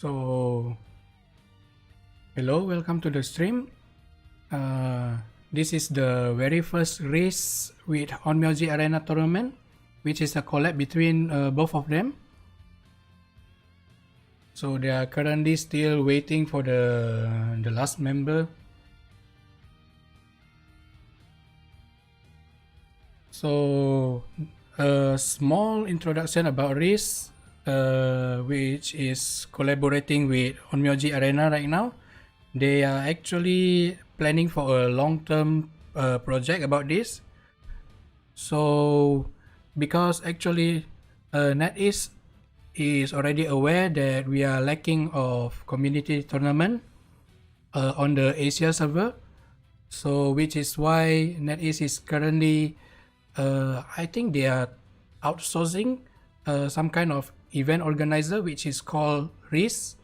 So, hello, welcome to the stream. This is the very first race with Onmyoji Arena Tournament, which is a collab between both of them. So they are currently still waiting for the last member. So a small introduction about REES, which is collaborating with Onmyoji Arena right now. They are actually planning for a long-term project about this. So because actually NetEase is already aware that we are lacking of community tournament on the Asia server, so which is why NetEase is currently I think they are outsourcing some kind of event organizer which is called REES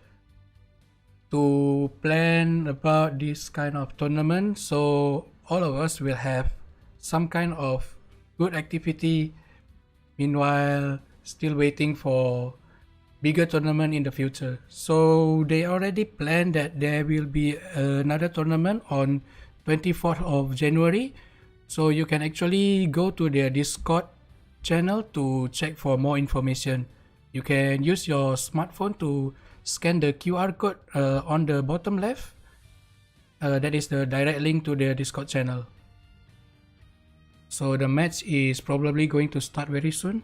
to plan about this kind of tournament, so all of us will have some kind of good activity, meanwhile still waiting for bigger tournament in the future. So they already planned that there will be another tournament on 24th of January, so you can actually go to their Discord channel to check for more information. You can use your smartphone to scan the QR code on the bottom left. That is the direct link to their Discord channel. So the match is probably going to start very soon.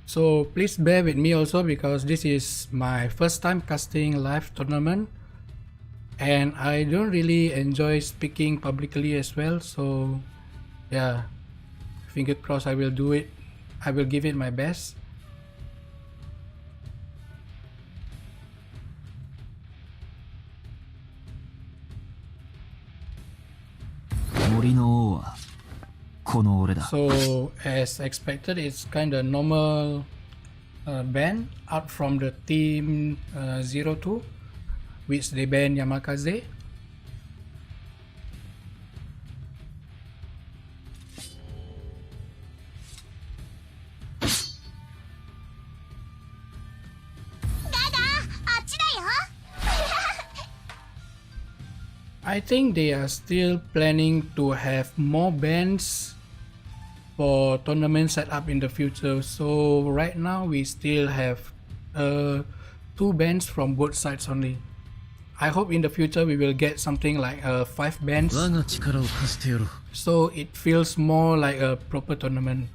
So please bear with me also because this is my first time casting live tournament and I don't really enjoy speaking publicly as well, so yeah, finger crossed I will do it. I will give it my best. So as expected, it's kind of normal ban out from the team 02, which they ban Yamakaze. I think they are still planning to have more bans for tournament setup in the future. So right now we still have 2 bans from both sides only. I hope in the future we will get something like 5 bans, so it feels more like a proper tournament.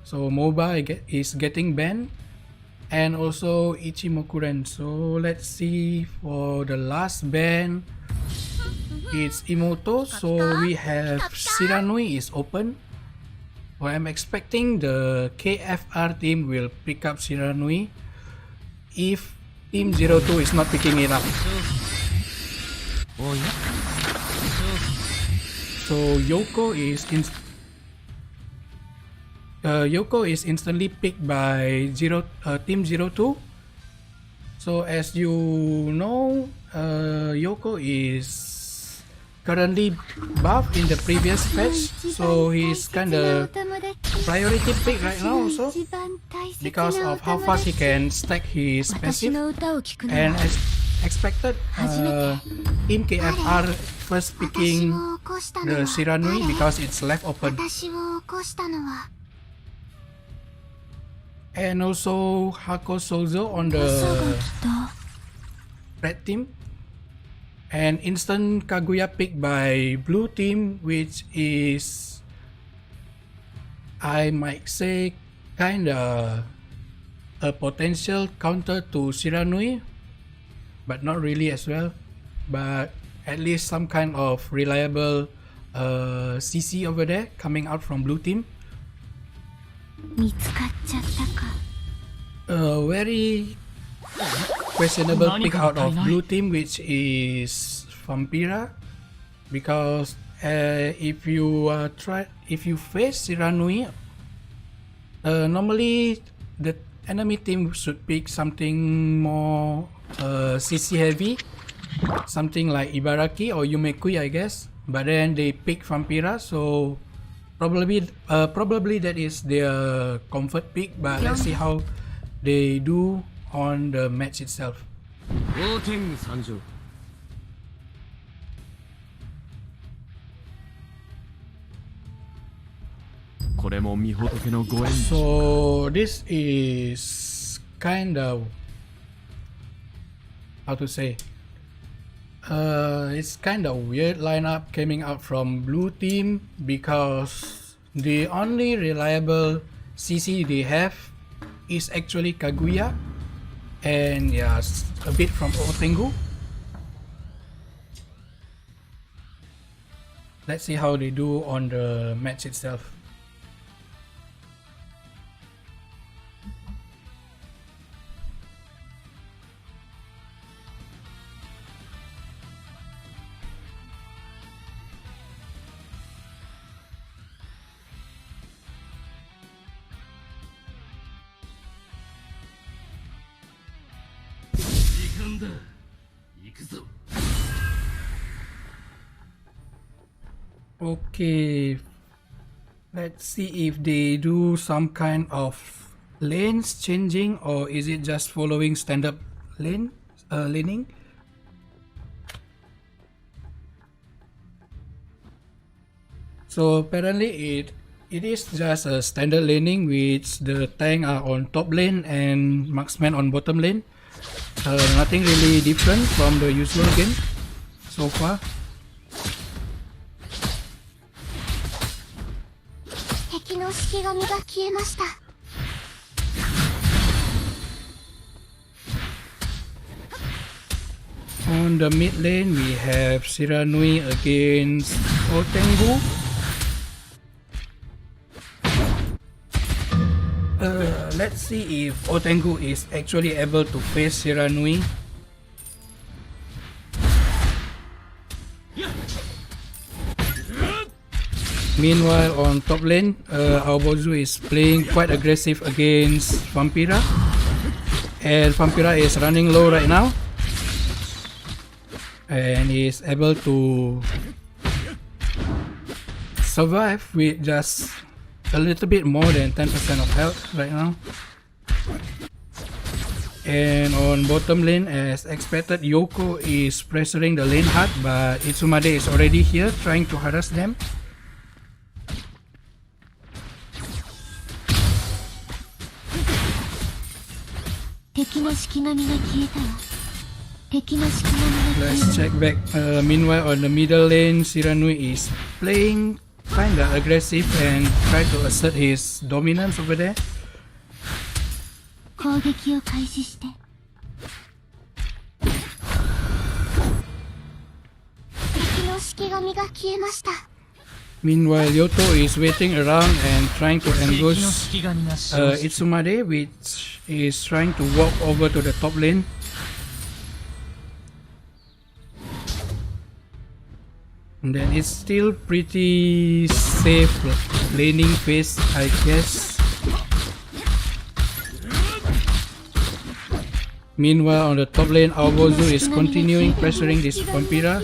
So MOBA is getting banned, and also Ichimokuren. So let's see for the last ban. It's Imoto, so we have Shiranui is open. So I'm expecting the KFR team will pick up Shiranui if team 02 is not picking it up. So Yoko is instantly picked by team 02. So as you know, Yoko is currently buffed in the previous patch, so he's kinda priority pick right now also because of how fast he can stack his passive, and as expected, team KFR first picking the Shiranui because it's left open. And also Hako Sozo on the red team, and instant Kaguya picked by blue team, which is, I might say, kinda a potential counter to Shiranui, but not really as well, but at least some kind of reliable CC over there coming out from blue team. A very questionable pick out of blue team, which is Vampira, because if you face Shiranui, normally the enemy team should pick something more CC heavy, something like Ibaraki or Yumekui, I guess. But then they pick Vampira, so probably that is their comfort pick. But let's see how they do on the match itself. So this is kind of, how to say, it's kind of weird lineup coming out from blue team, because the only reliable CC they have is actually Kaguya, and yeah, a bit from Otengu. Let's see how they do on the match itself. Okay, let's see if they do some kind of lanes changing, or is it just following standard laning. So apparently it is just a standard laning, which the tank are on top lane and marksman on bottom lane. Nothing really different from the usual game so far. On the mid lane, we have Shiranui against Otengu. Let's see if Otengu is actually able to face Shiranui. Meanwhile, on top lane, Aobozu is playing quite aggressive against Vampira, and Vampira is running low right now, and is able to survive with just a little bit more than 10% of health right now. And on bottom lane, as expected, Yoko is pressuring the lane hard, but Itsumade is already here trying to harass them. Let's check back. Meanwhile, on the middle lane, Shiranui is playing kinda aggressive and try to assert his dominance over there. Meanwhile, Yoto is waiting around and trying to ambush Itsumade, which is trying to walk over to the top lane. And then it's still pretty safe laning phase, I guess. Meanwhile, on the top lane, Aobozu is continuing pressuring this Vampira.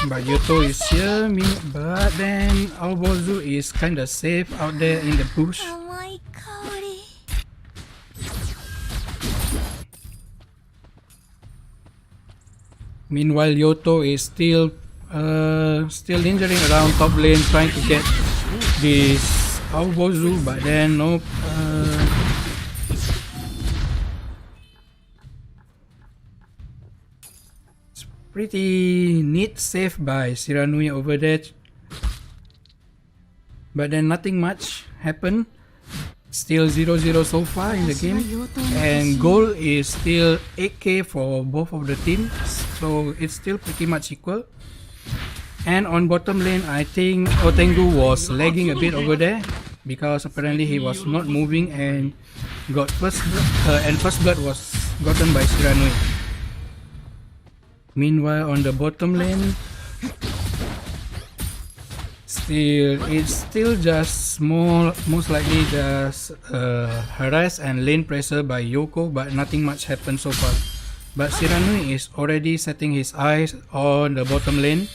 But Yoto is here, but then Aobozu is kinda safe out there in the bush. Meanwhile, Yoto is still lingering around top lane trying to get this Aobozu, but then nope. It's pretty neat save by Shiranui over there, but then nothing much happened. Still 0-0 so far in the game, and goal is still 8k for both of the teams, so it's still pretty much equal. And on bottom lane, I think Otengu was lagging a bit over there, because apparently he was not moving and got first blood was gotten by Shiranui. Meanwhile, on the bottom lane, it's still just small, most likely just harass and lane pressure by Yoko, but nothing much happened so far. But Shiranui is already setting his eyes on the bottom lane.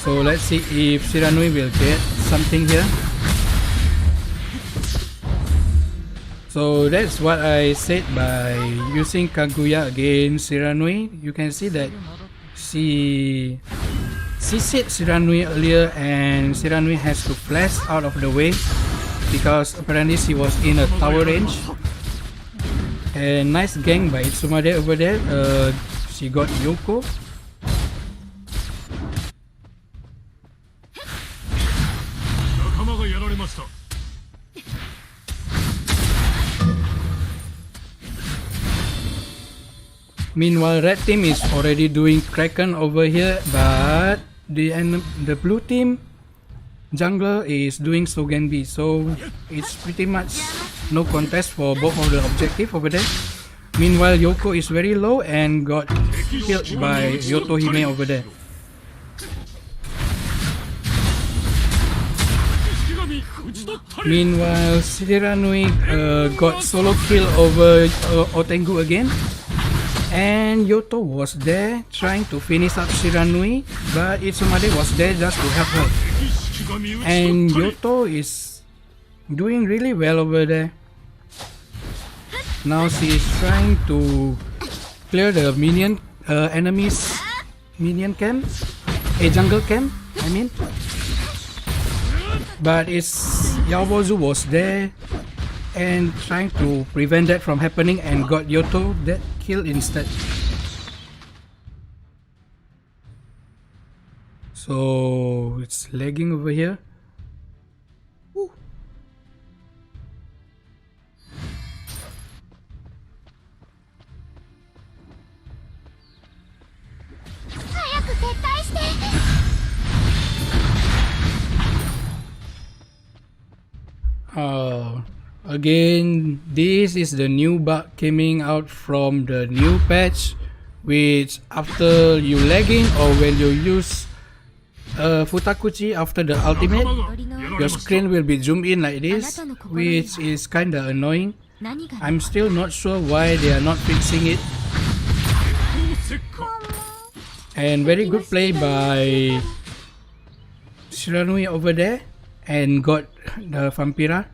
So let's see if Shiranui will get something here. So that's what I said by using Kaguya against Shiranui. You can see that she set Shiranui earlier and Shiranui has to flash out of the way because apparently she was in a tower range. And nice gank by Itsumade over there. She got Yoko. Meanwhile, red team is already doing Kraken over here, but the blue team jungler is doing Sogenbi, so it's pretty much no contest for both of the objective over there. Meanwhile, Yoko is very low and got killed by Yotohime over there. Meanwhile, Shiranui got solo kill over Otengu again. And Yoto was there trying to finish up Shiranui, but Itsumade was there just to help her. And Yoto is doing really well over there. Now she is trying to clear the enemy's minion camp, a jungle camp, I mean. But Yaobozu was there and trying to prevent that from happening and got Yoto that kill instead. So it's lagging over here. Woo. Again, this is the new bug coming out from the new patch, which after you lagging or when you use Futakuchi after the ultimate, your screen will be zoomed in like this, which is kinda annoying. I'm still not sure why they are not fixing it. And very good play by Shiranui over there and got the Vampira.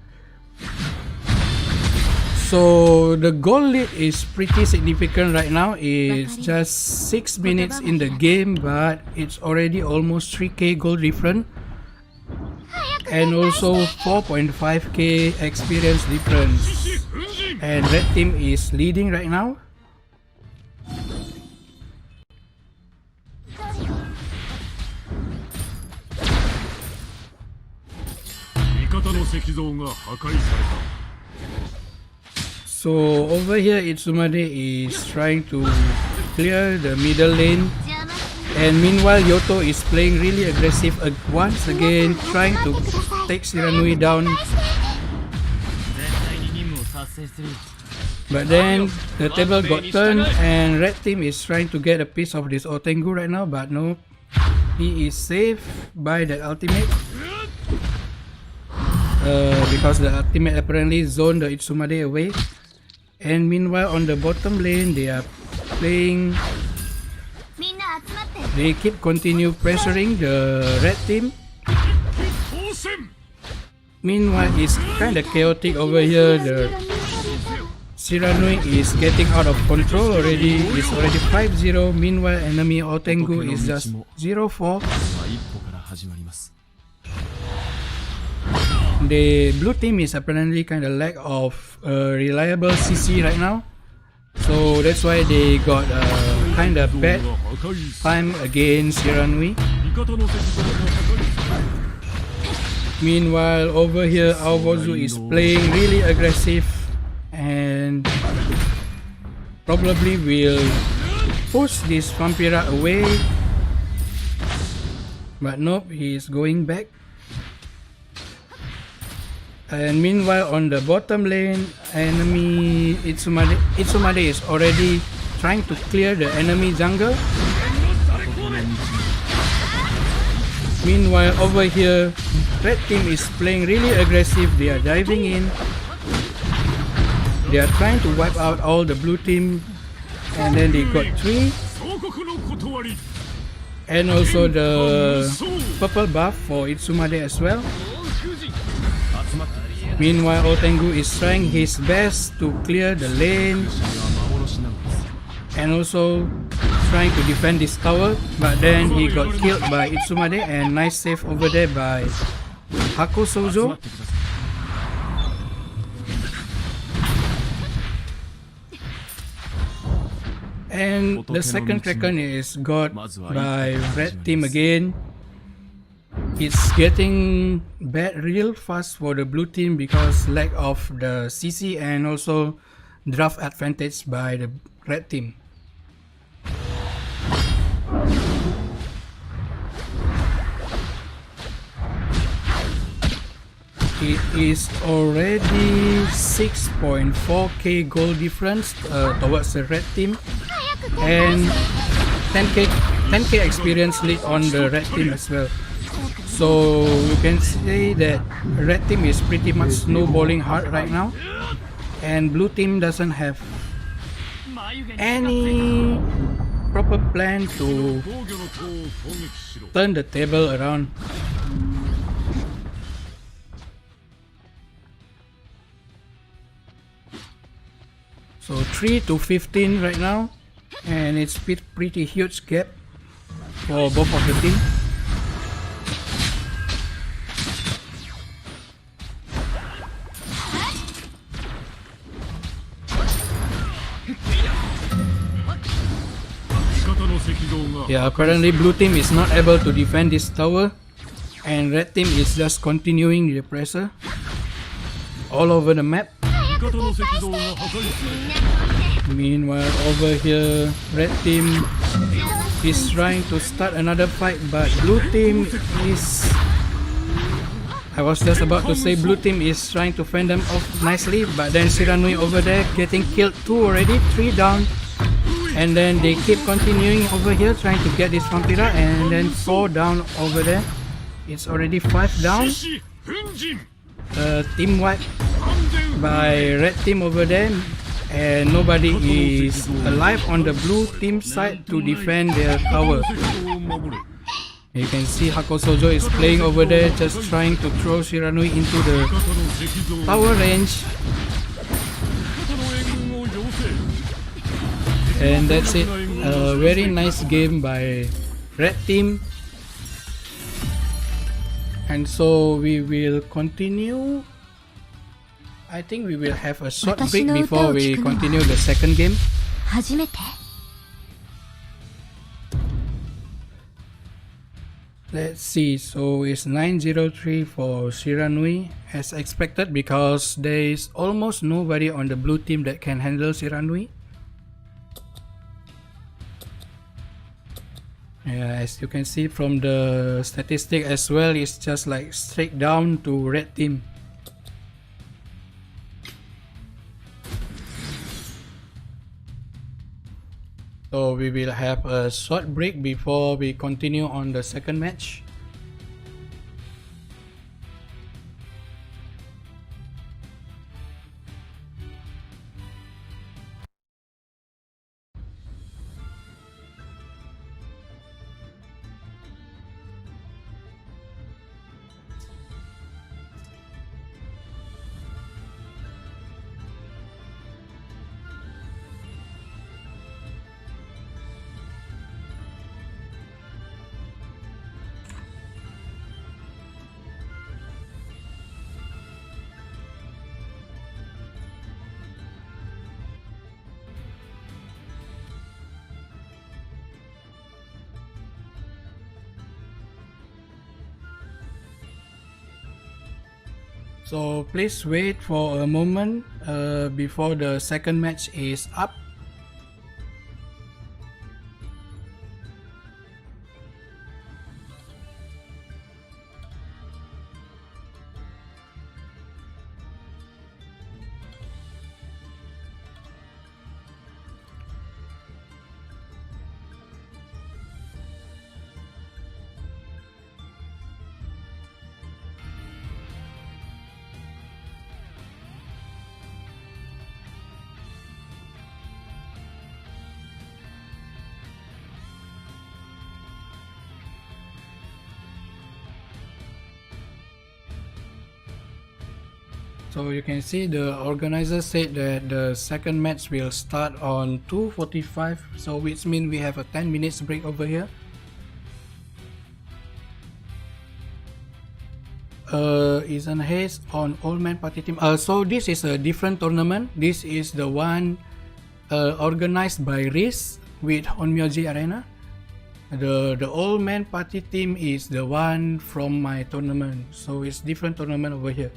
So the goal lead is pretty significant right now. It's just 6 minutes in the game, but it's already almost 3k gold difference and also 4.5k experience difference. And red team is leading right now. So over here Itsumade is trying to clear the middle lane, and meanwhile Yoto is playing really aggressive once again, trying to take Shiranui down. But then the table got turned and red team is trying to get a piece of this Otengu right now, but no, he is safe by the ultimate. Because the ultimate apparently zoned the Itsumade away. And meanwhile on the bottom lane they are playing, they keep continue pressuring the red team. Meanwhile it's kinda chaotic over here. The Shiranui is getting out of control already. It's already 5-0. Meanwhile enemy Otengu is just 0-4. The blue team is apparently kinda lack of reliable CC right now, so that's why they got kinda bad time against Shiranui. Meanwhile over here Aobozu is playing really aggressive and probably will push this Vampira away, but nope, he is going back. And meanwhile, on the bottom lane, enemy Itsumade is already trying to clear the enemy jungle. Meanwhile, over here, red team is playing really aggressive. They are diving in. They are trying to wipe out all the blue team, and then they got 3. And also the purple buff for Itsumade as well. Meanwhile, Otengu is trying his best to clear the lane and also trying to defend this tower, but then he got killed by Itsumade, and nice save over there by Hakusozo. And the second Kraken is got by red team again. It's getting bad real fast for the blue team because lack of the CC and also draft advantage by the red team. It is already 6.4k goal difference towards the red team and 10k experience lead on the red team as well. So you can say that red team is pretty much snowballing hard right now, and blue team doesn't have any proper plan to turn the table around. So 3 to 15 right now, and it's pretty huge gap for both of the team. Yeah, apparently blue team is not able to defend this tower, and red team is just continuing the pressure all over the map. Meanwhile, over here, red team is trying to start another fight, but blue team is... I was just about to say blue team is trying to fend them off nicely, but then Shiranui over there getting killed 2 already, 3 down. And then they keep continuing over here trying to get this Vampira, and then 4 down over there. It's already 5 down. Team wipe by red team over there, and nobody is alive on the blue team side to defend their tower. You can see Hakusozo is playing over there, just trying to throw Shiranui into the tower range. And that's it. A very nice game by red team. And so we will continue. I think we will have a short break before we continue the second game. Let's see, so it's 903 for Shiranui as expected because there is almost nobody on the blue team that can handle Shiranui. Yeah, as you can see from the statistic as well, it's just like straight down to red team. So we will have a short break before we continue on the second match. So please wait for a moment before the second match is up. So you can see the organizer said that the second match will start on 2:45, so which means we have a 10 minutes break over here. Isn't haste on all-man party team. So this is a different tournament. This is the one organized by REES with Onmyoji Arena. The all-man party team is the one from my tournament, so it's different tournament over here.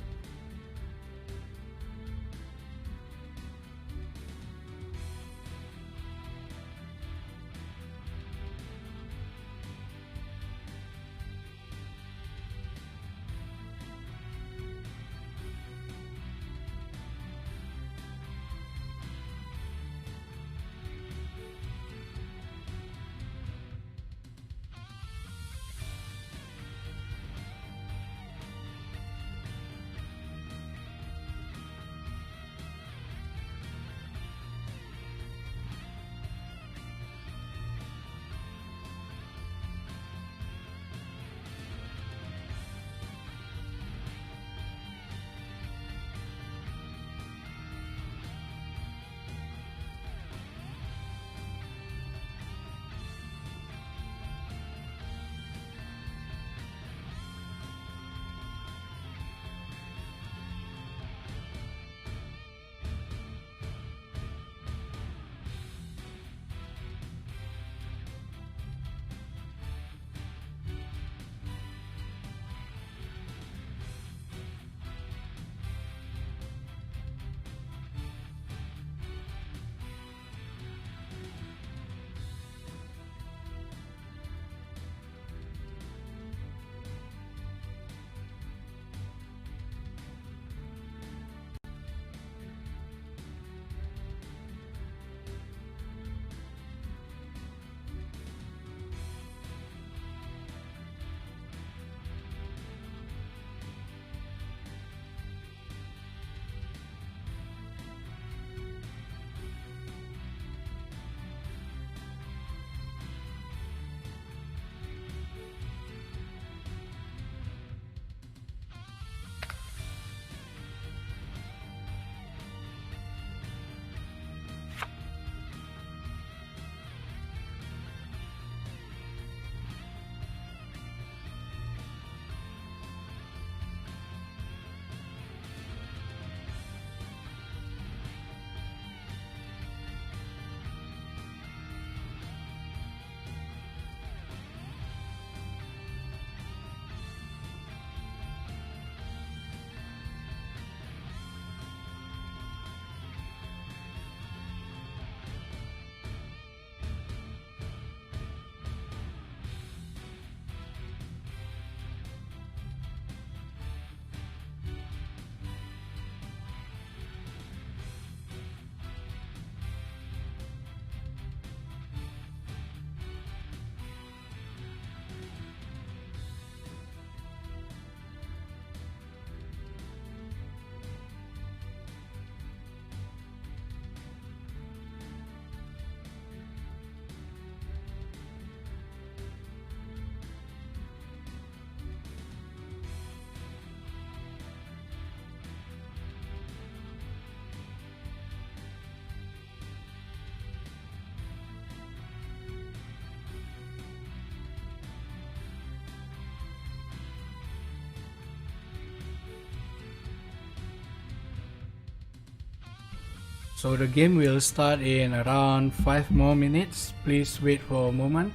So the game will start in around 5 more minutes. Please wait for a moment,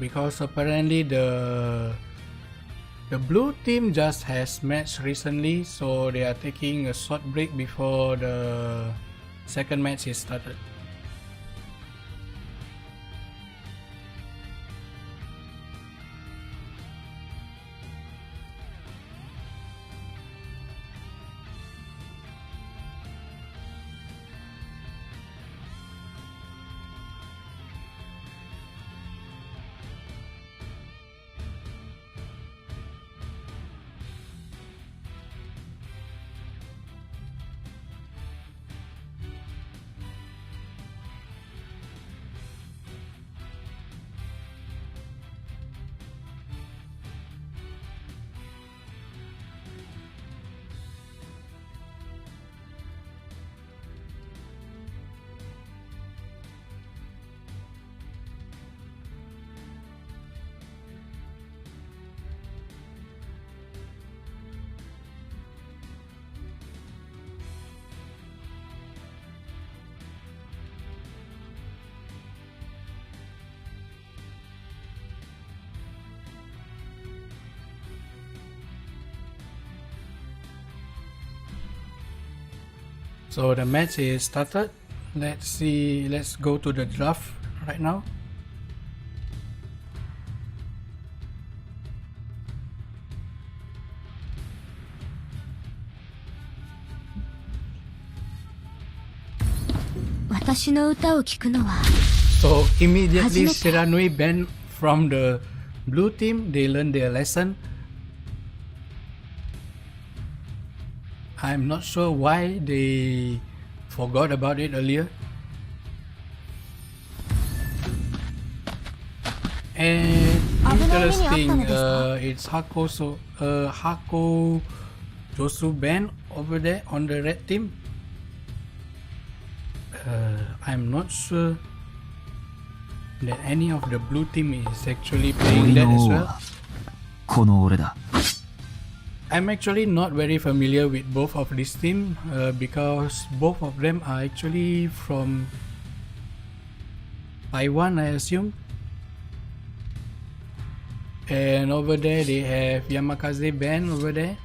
because apparently the blue team just has match recently, so they are taking a short break before the second match is started. So the match is started. Let's see. Let's go to the draft right now. So immediately Shiranui banned from the blue team. They learned their lesson. I'm not sure why they forgot about it earlier. And interesting, it's Hako Josu banned over there on the red team. I'm not sure that any of the blue team is actually playing that as well. I'm actually not very familiar with both of these teams because both of them are actually from Taiwan, I assume. And over there they have Yamakaze band over there.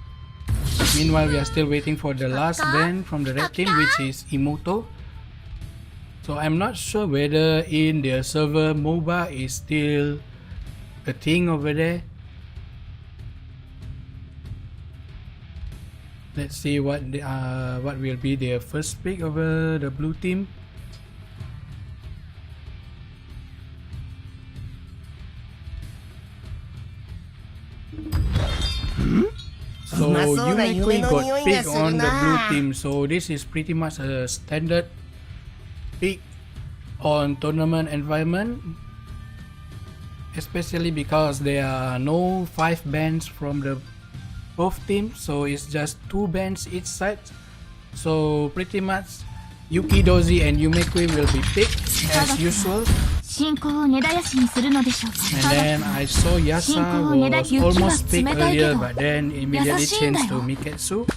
Meanwhile, we are still waiting for the last band from the red team, which is Imoto. So I'm not sure whether in their server MOBA is still a thing over there. Let's see what will be their first pick over the blue team. So Yumekui got picked on the blue team, so this is pretty much a standard pick on tournament environment, especially because there are no 5 bans from the both teams, so it's just 2 bans each side. So pretty much Yukidozi and Yumekui will be picked as usual. And then I saw Yasa was almost picked earlier, but then immediately changed to Miketsu.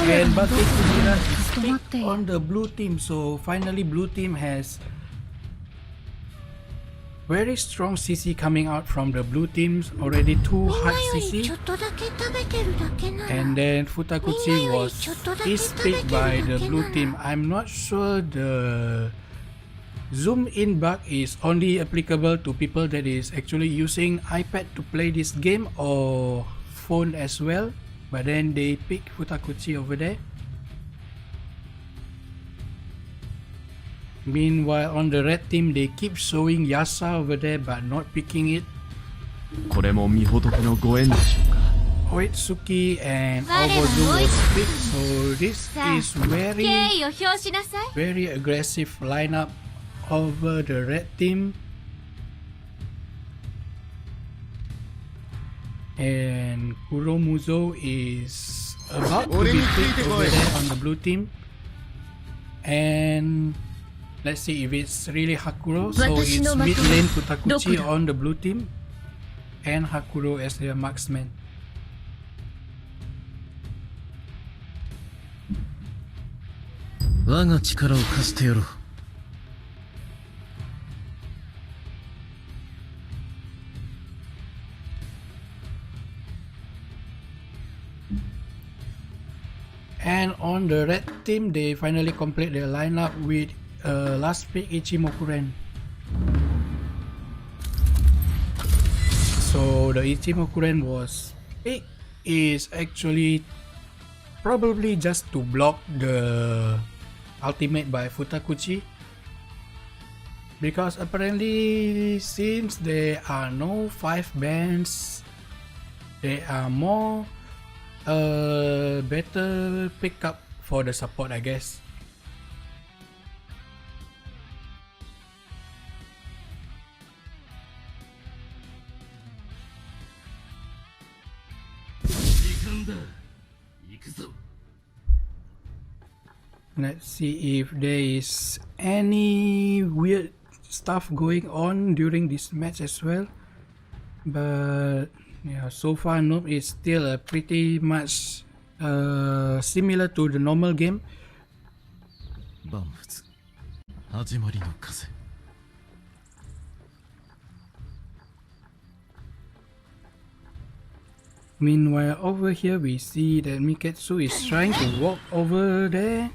And Baki Kujira is picked on the blue team, so finally blue team has very strong CC coming out from the blue teams, already 2 hard CC. And then Futakuchi is picked by the blue team. I'm not sure the zoom in bug is only applicable to people that is actually using iPad to play this game or phone as well, but then they pick Futakuchi over there. Meanwhile on the red team they keep showing Yasa over there but not picking it. Oitsuki and Obozu was picked, so this is very aggressive lineup over the red team. And Kuromuzo is about to be picked over there on the blue team. And let's see if it's really Hakuro. So it's mid lane Futakuchi on the blue team and Hakuro as their marksman. And on the red team, they finally complete their lineup with last pick Ichimokuren. So the Ichimokuren was picked is actually probably just to block the ultimate by Futakuchi, because apparently since there are no 5 bans, they are more better pickup for the support, I guess. Let's see if there is any weird stuff going on during this match as well, but yeah, so far nope, it's still pretty much similar to the normal game. Meanwhile over here we see that Miketsu is trying to walk over there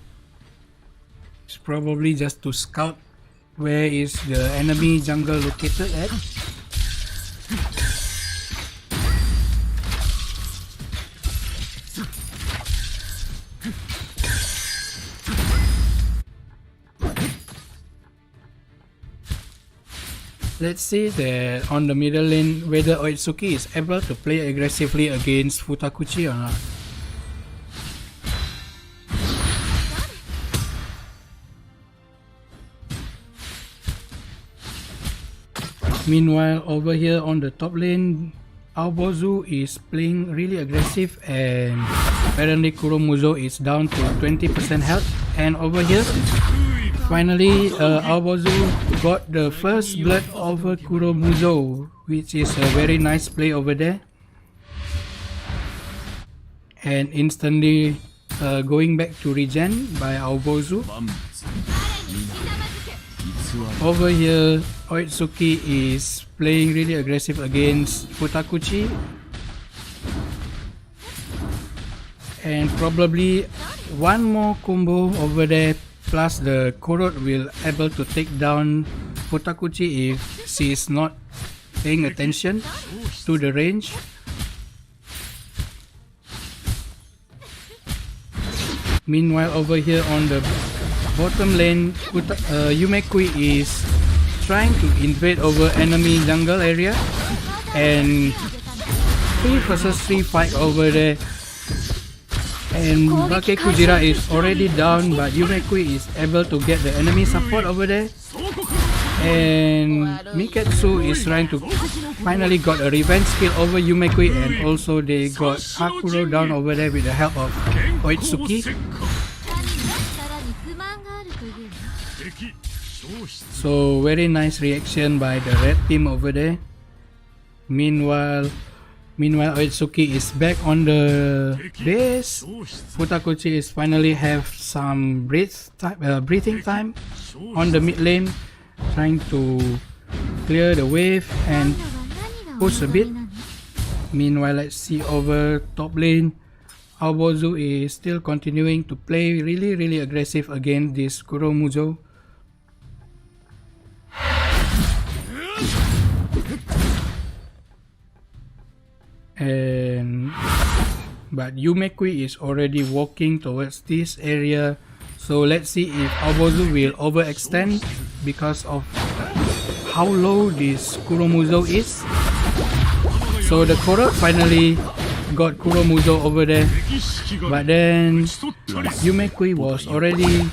It's probably just to scout where is the enemy jungle located at. Let's see that on the middle lane whether Oitsuki is able to play aggressively against Futakuchi or not. Meanwhile, over here on the top lane, Aobozu is playing really aggressive and apparently Kuromuzo is down to 20% health. And over here, finally, Aobozu got the first blood over Kuromuzo, which is a very nice play over there. And instantly going back to regen by Aobozu. Over here, Oitsuki is playing really aggressive against Futakuchi. And probably one more combo over there plus the Korot will able to take down Futakuchi if she is not paying attention to the range. Meanwhile, over here on the bottom lane, Yumekui is trying to invade over enemy jungle area and 3 versus 3 fight over there. And Bake Kujira is already down, but Yumekui is able to get the enemy support over there. And Miketsu is trying to finally got a revenge skill over Yumekui, and also they got Hakuro down over there with the help of Oitsuki. So very nice reaction by the red team over there. Meanwhile Oitsuki is back on the base. Futakuchi is finally have some breathing time on the mid lane, trying to clear the wave and push a bit. Meanwhile, let's see over top lane. Aobozu is still continuing to play really aggressive against this Kuromuzo. But Yumekui is already walking towards this area, so let's see if Aobozu will overextend because of how low this Kuromuzo is. So the Korot finally got Kuromuzo over there, but then Yumekui was already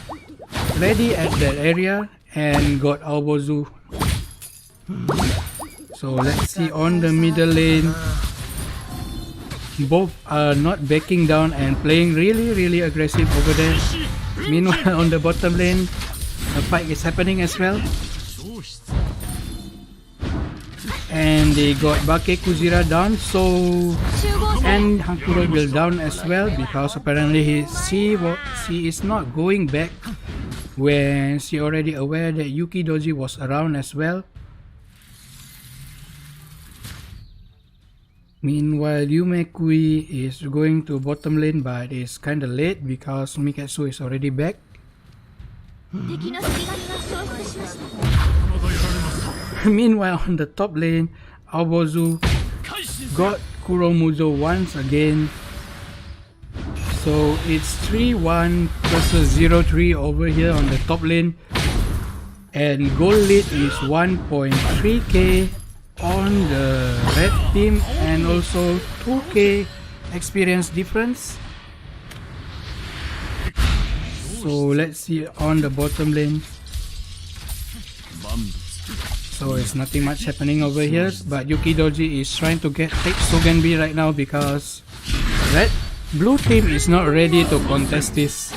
ready at that area and got Aobozu. So let's see on the middle lane. Both are not backing down and playing really aggressive over there. Meanwhile, on the bottom lane, a fight is happening as well. And they got Bake Kujira down, and Hakuro will down as well because apparently she is not going back when she already aware that Yuki Doji was around as well. Meanwhile, Yumekui is going to bottom lane, but it's kinda late because Miketsu is already back. Meanwhile, on the top lane, Aobozu got Kuromuzo once again. So it's 3-1 versus 0-3 over here on the top lane. And goal lead is 1.3k on the red team and also 2k experience difference. So let's see on the bottom lane. So it's nothing much happening over here, but Yuki Doji is trying to take Sogenbi right now because blue team is not ready to contest this.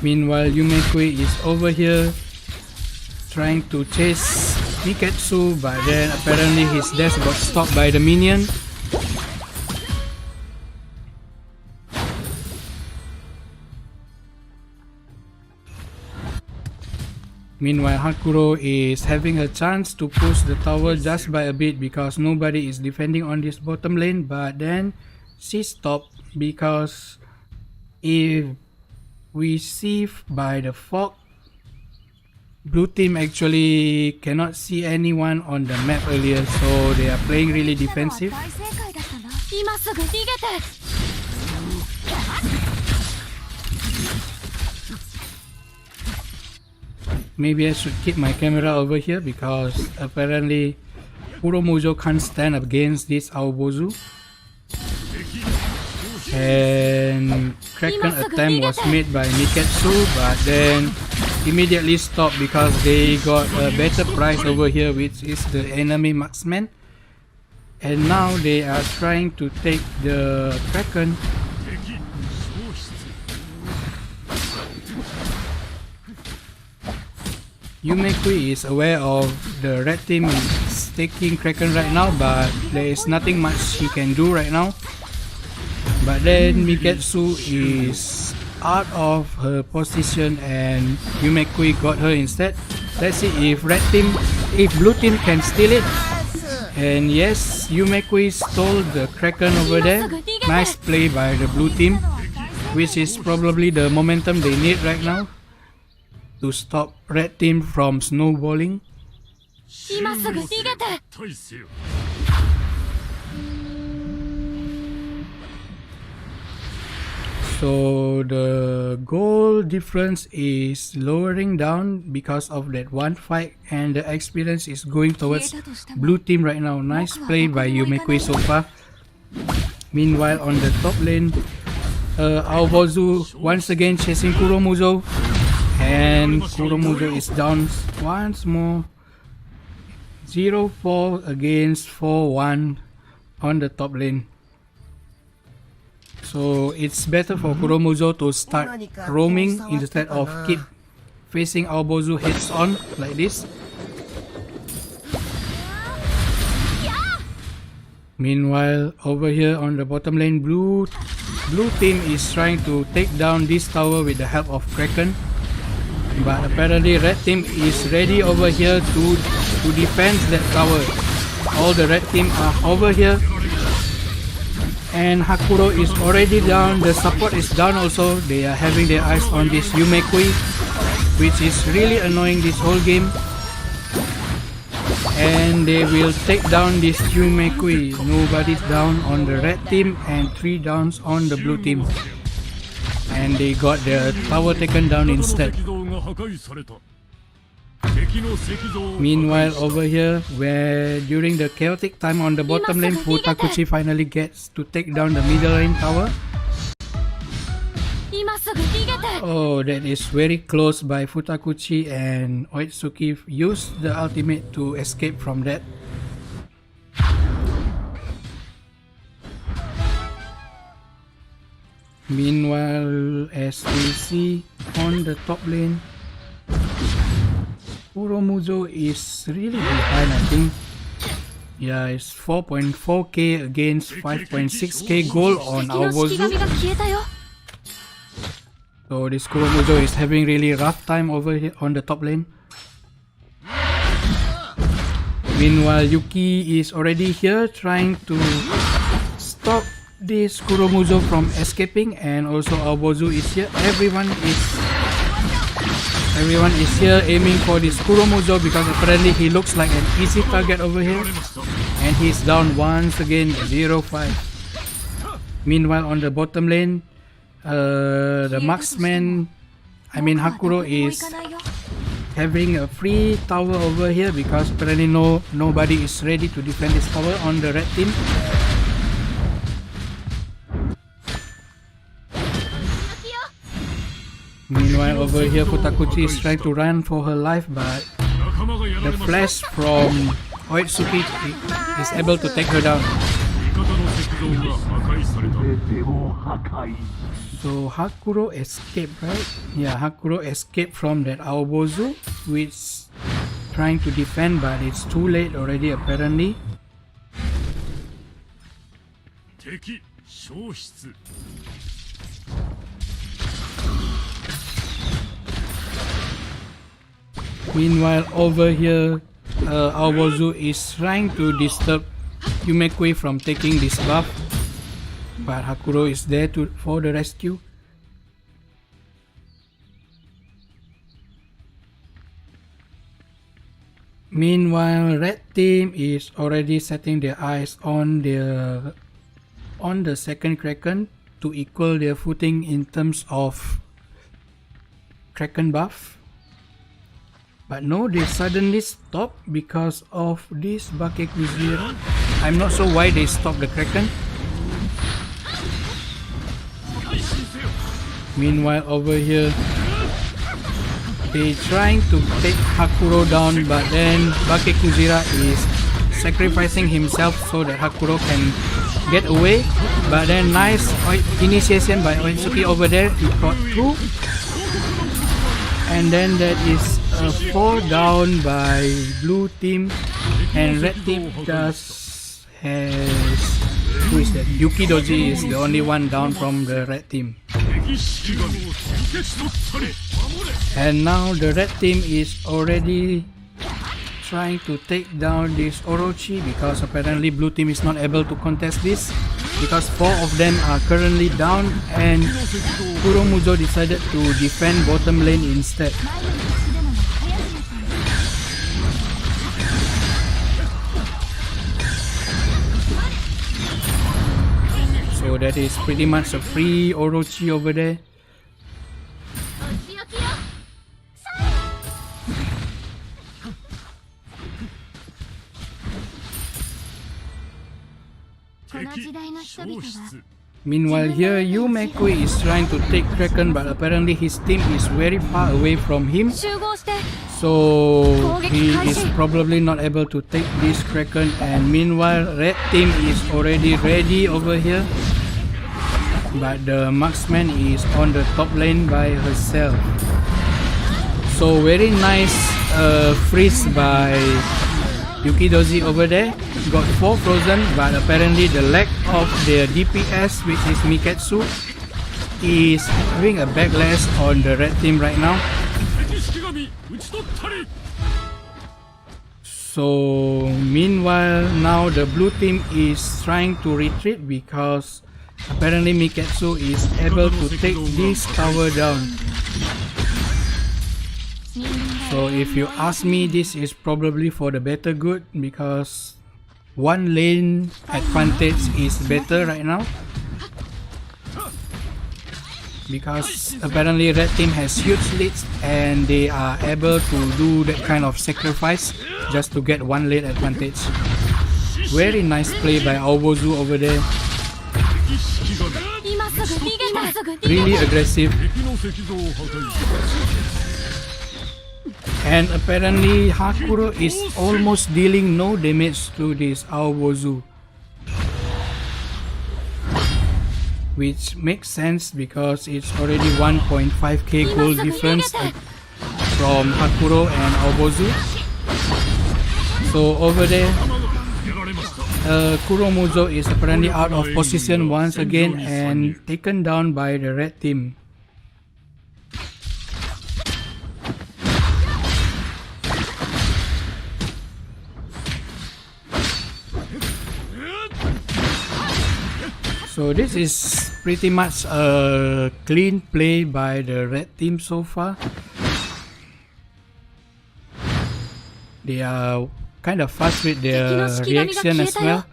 Meanwhile, Yumekui is over here trying to chase Miketsu, but then apparently his dash got stopped by the minion. Meanwhile, Hakuro is having a chance to push the tower just by a bit because nobody is defending on this bottom lane, but then she stopped because if we see by the fog, blue team actually cannot see anyone on the map earlier, so they are playing really defensive. Maybe I should keep my camera over here because apparently Kuromujo can't stand against this Aobozu. And Kraken attempt was made by Niketsu, but then immediately stopped because they got a better price over here, which is the enemy marksman. And now they are trying to take the Kraken. Yumekui is aware of the red team is taking Kraken right now, but there is nothing much he can do right now. But then Miketsu is out of her position and Yumekui got her instead. Let's see if blue team can steal it. And yes, Yumekui stole the Kraken over there. Nice play by the blue team, which is probably the momentum they need right now to stop red team from snowballing. So the goal difference is lowering down because of that one fight, and the experience is going towards blue team right now. Nice play by Yumekui so far. Meanwhile on the top lane, Aobozu once again chasing Kuromujo, and Kuromujo is down once more. 0-4 against 4-1 on the top lane. So it's better for Kuromujo to start roaming instead of keep facing Aobozu heads on like this. Meanwhile, over here on the bottom lane, blue team is trying to take down this tower with the help of Kraken. But apparently red team is ready over here to defend that tower. All the red team are over here. And Hakuro is already down, the support is down also. They are having their eyes on this Yumekui, which is really annoying this whole game. And they will take down this Yumekui. Nobody's down on the red team and 3 downs on the blue team. And they got their tower taken down instead. Meanwhile over here, where during the chaotic time on the bottom lane, Futakuchi finally gets to take down the middle lane tower. Oh, that is very close by Futakuchi, and Oitsuki used the ultimate to escape from that. Meanwhile, as we see on the top lane, Kuromujo is really behind, I think. Yeah, it's 4.4k against 5.6k goal on Aobozu. So this Kuromujo is having really rough time over here on the top lane. Meanwhile, Yuki is already here trying to stop this Kuromujo from escaping, and also Aobozu is here. Everyone is here aiming for this Kuromujo because apparently he looks like an easy target over here. And he's down once again, 0-5. Meanwhile on the bottom lane, the marksman, Hakuro is having a free tower over here because apparently nobody is ready to defend this tower on the red team. Meanwhile over here, Futakuchi is trying to run for her life, but the flash from Oitsuki is able to take her down. So Hakuro escaped, right? Yeah, Hakuro escaped from that Aobozu, which trying to defend, but it's too late already apparently. Meanwhile over here, Aobozu is trying to disturb Yumekui from taking this buff, but Hakuro is there for the rescue. Meanwhile, red team is already setting their eyes on the second Kraken to equal their footing in terms of Kraken buff. But no, they suddenly stop because of this F.A.Q. I'm not sure why they stopped the Kraken. Meanwhile, over here, they trying to take Hakuro down, but then F.A.Q. is sacrificing himself so that Hakuro can get away. But then nice initiation by Oitsuki over there. He got through. And then that is a fall down by blue team, and red team just has, who is that? Yukidoji is the only one down from the red team. And now the red team is already trying to take down this Orochi because apparently blue team is not able to contest this because 4 of them are currently down, and Kuromuzo decided to defend bottom lane instead. So that is pretty much a free Orochi over there. Meanwhile here, Yumeku is trying to take Kraken, but apparently his team is very far away from him. So he is probably not able to take this Kraken, and meanwhile red team is already ready over here. But the marksman is on the top lane by herself. So very nice freeze by Yukidoji over there. Got 4 frozen, but apparently the lack of their DPS, which is Miketsu, is having a backlash on the red team right now. So meanwhile, now the blue team is trying to retreat because apparently Miketsu is able to take this tower down. So if you ask me, this is probably for the better good because one lane advantage is better right now. Because apparently red team has huge leads and they are able to do that kind of sacrifice just to get one lane advantage. Very nice play by Aobozu over there. Really aggressive. And apparently Hakuro is almost dealing no damage to this Aobozu, which makes sense because it's already 1.5k gold difference from Hakuro and Aobozu. So over there, Kuromuzo is apparently out of position once again and taken down by the red team. So this is pretty much a clean play by the red team so far. They are kind of fast with their reaction as well.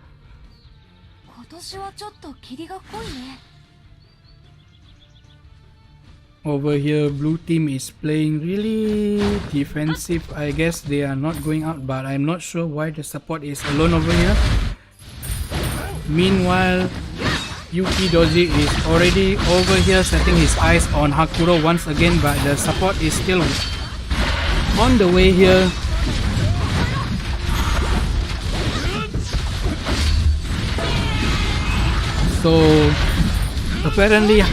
Over here, blue team is playing really defensive. I guess they are not going out, but I'm not sure why the support is alone over here. Meanwhile, Yukidoji is already over here setting his eyes on Hakuro once again, but the support is still on the way here. So apparently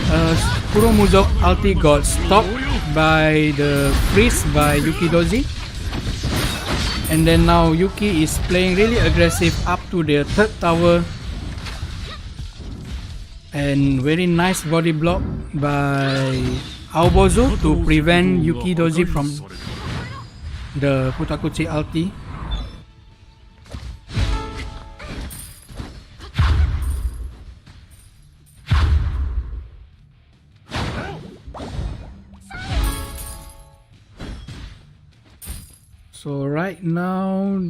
Kuromuzo ulti got stopped by the freeze by Yukidoji, and then now Yuki is playing really aggressive up to their 3rd tower. And very nice body block by Aobozu to prevent Yukidoji from the Futakuchi ulti. So right now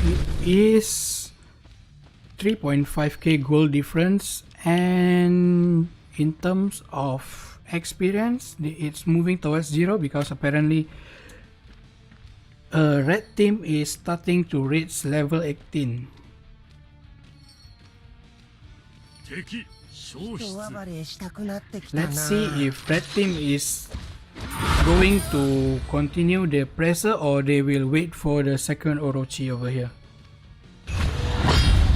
it is 3.5k gold difference, and in terms of experience it's moving towards 0 because apparently red team is starting to reach level 18. Let's see if red team is going to continue their pressure or they will wait for the second Orochi over here.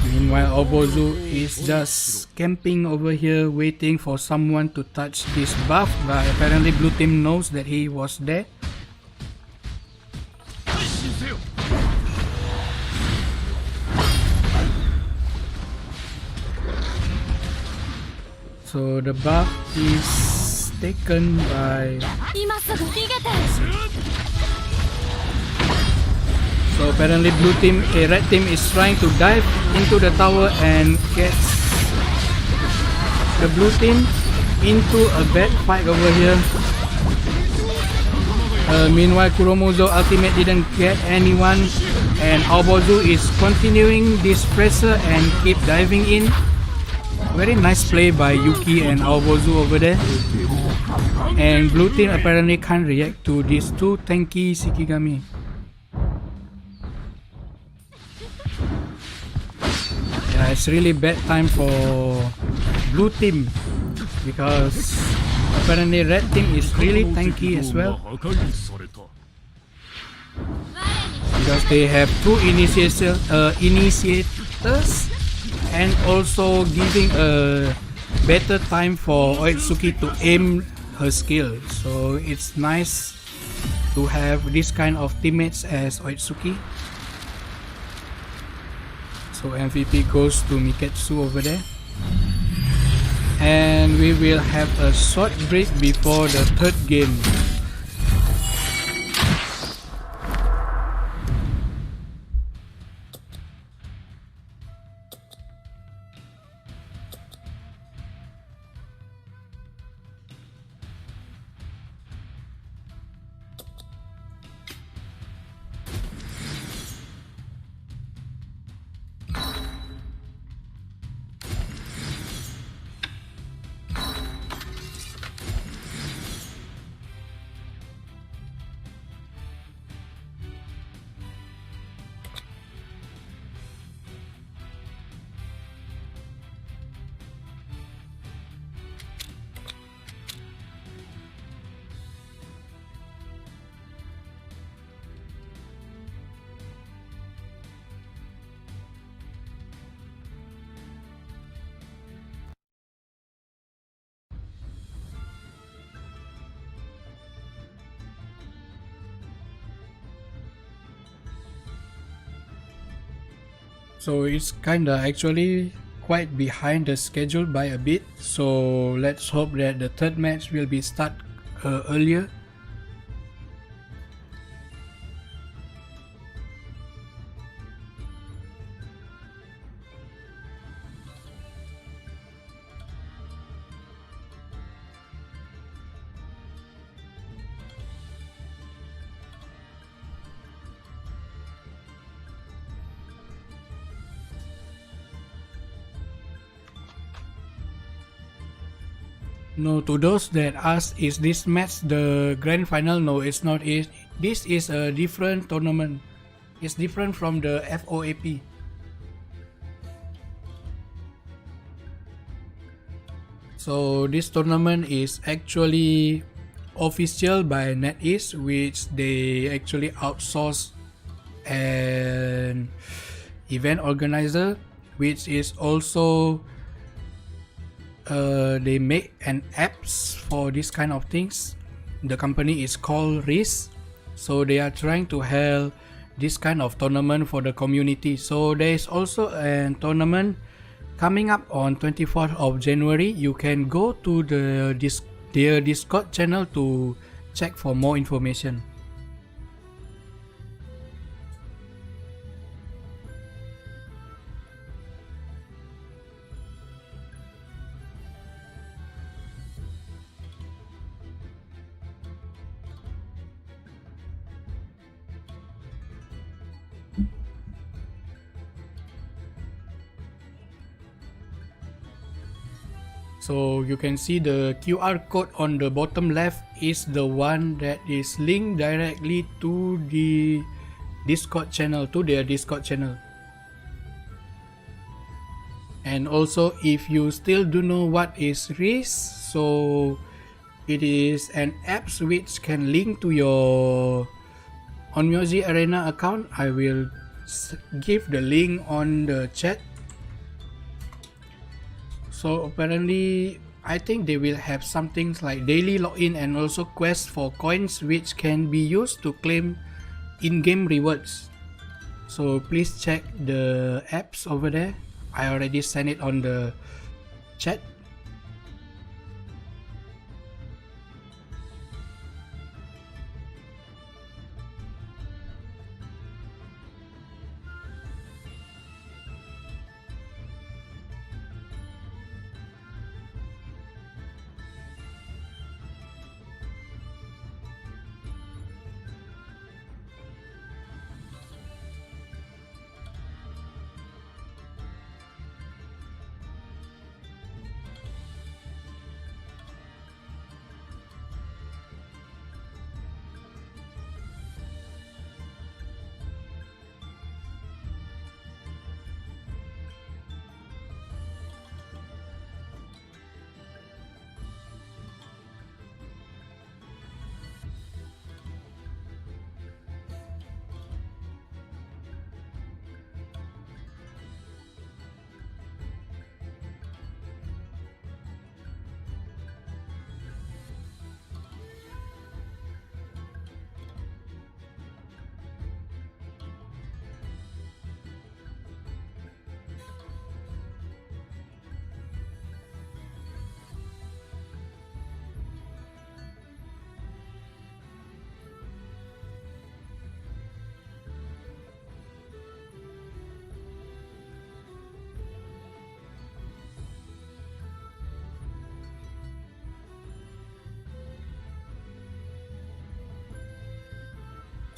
Meanwhile, Obozu is just camping over here waiting for someone to touch this buff, but apparently blue team knows that he was there. So the buff is taken by... So apparently red team is trying to dive into the tower and gets the blue team into a bad fight over here. Meanwhile, Kuromuzo ultimate didn't get anyone, and Obozu is continuing this pressure and keep diving in. Very nice play by Yuki and Obozu over there. And blue team apparently can't react to these two tanky Shikigami. Yeah, it's really bad time for blue team because apparently red team is really tanky as well. Because they have two initiators and also giving a better time for Oitsuki to aim her skill. So it's nice to have this kind of teammates as Oitsuki. So MVP goes to Miketsu over there. And we will have a short break before the third game. So it's kinda actually quite behind the schedule by a bit, so let's hope that the third match will be start earlier. No, to those that ask, is this match the grand final? No, it's not. This is a different tournament. It's different from the FOAP. So this tournament is actually official by NetEase, which they actually outsource an event organizer, which is also they make an apps for this kind of things. The company is called REES, so they are trying to hold this kind of tournament for the community. So there is also a tournament coming up on 24th of January. You can go to their Discord channel to check for more information. So you can see the QR code on the bottom left is the one that is linked directly to the Discord channel, to their Discord channel. And also, if you still don't know what is REES, so it is an app which can link to your Onmyoji Arena account. I will give the link on the chat. So apparently, I think they will have some things like daily login and also quests for coins which can be used to claim in-game rewards. So please check the apps over there. I already sent it on the chat.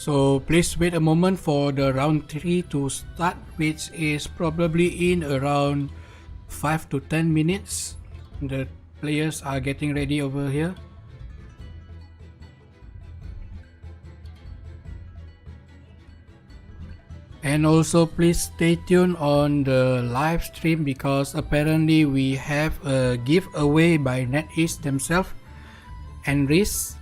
So please wait a moment for the round 3 to start, which is probably in around 5 to 10 minutes. The players are getting ready over here. And also please stay tuned on the live stream because apparently we have a giveaway by NetEase themselves and REES.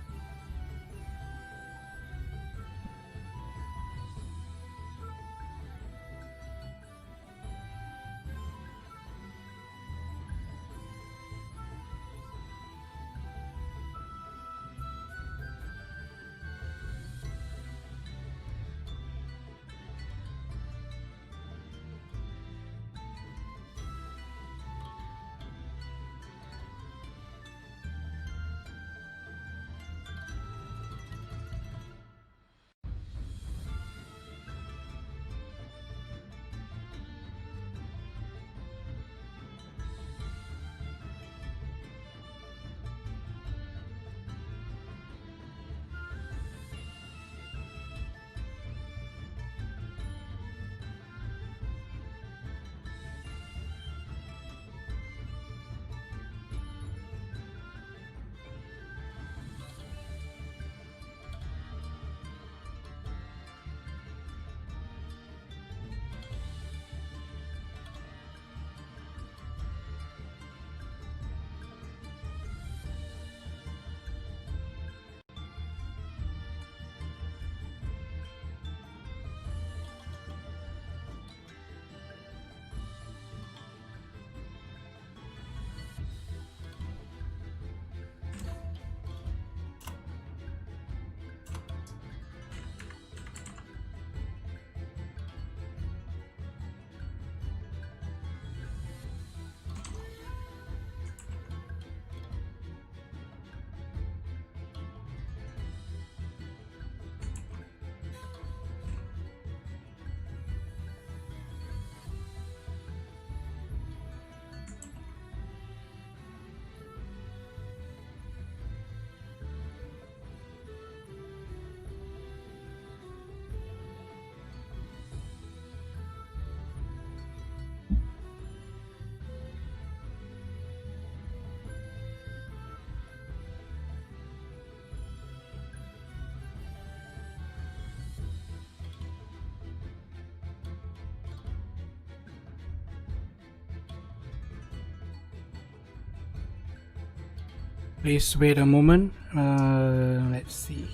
Please wait a moment. Let's see.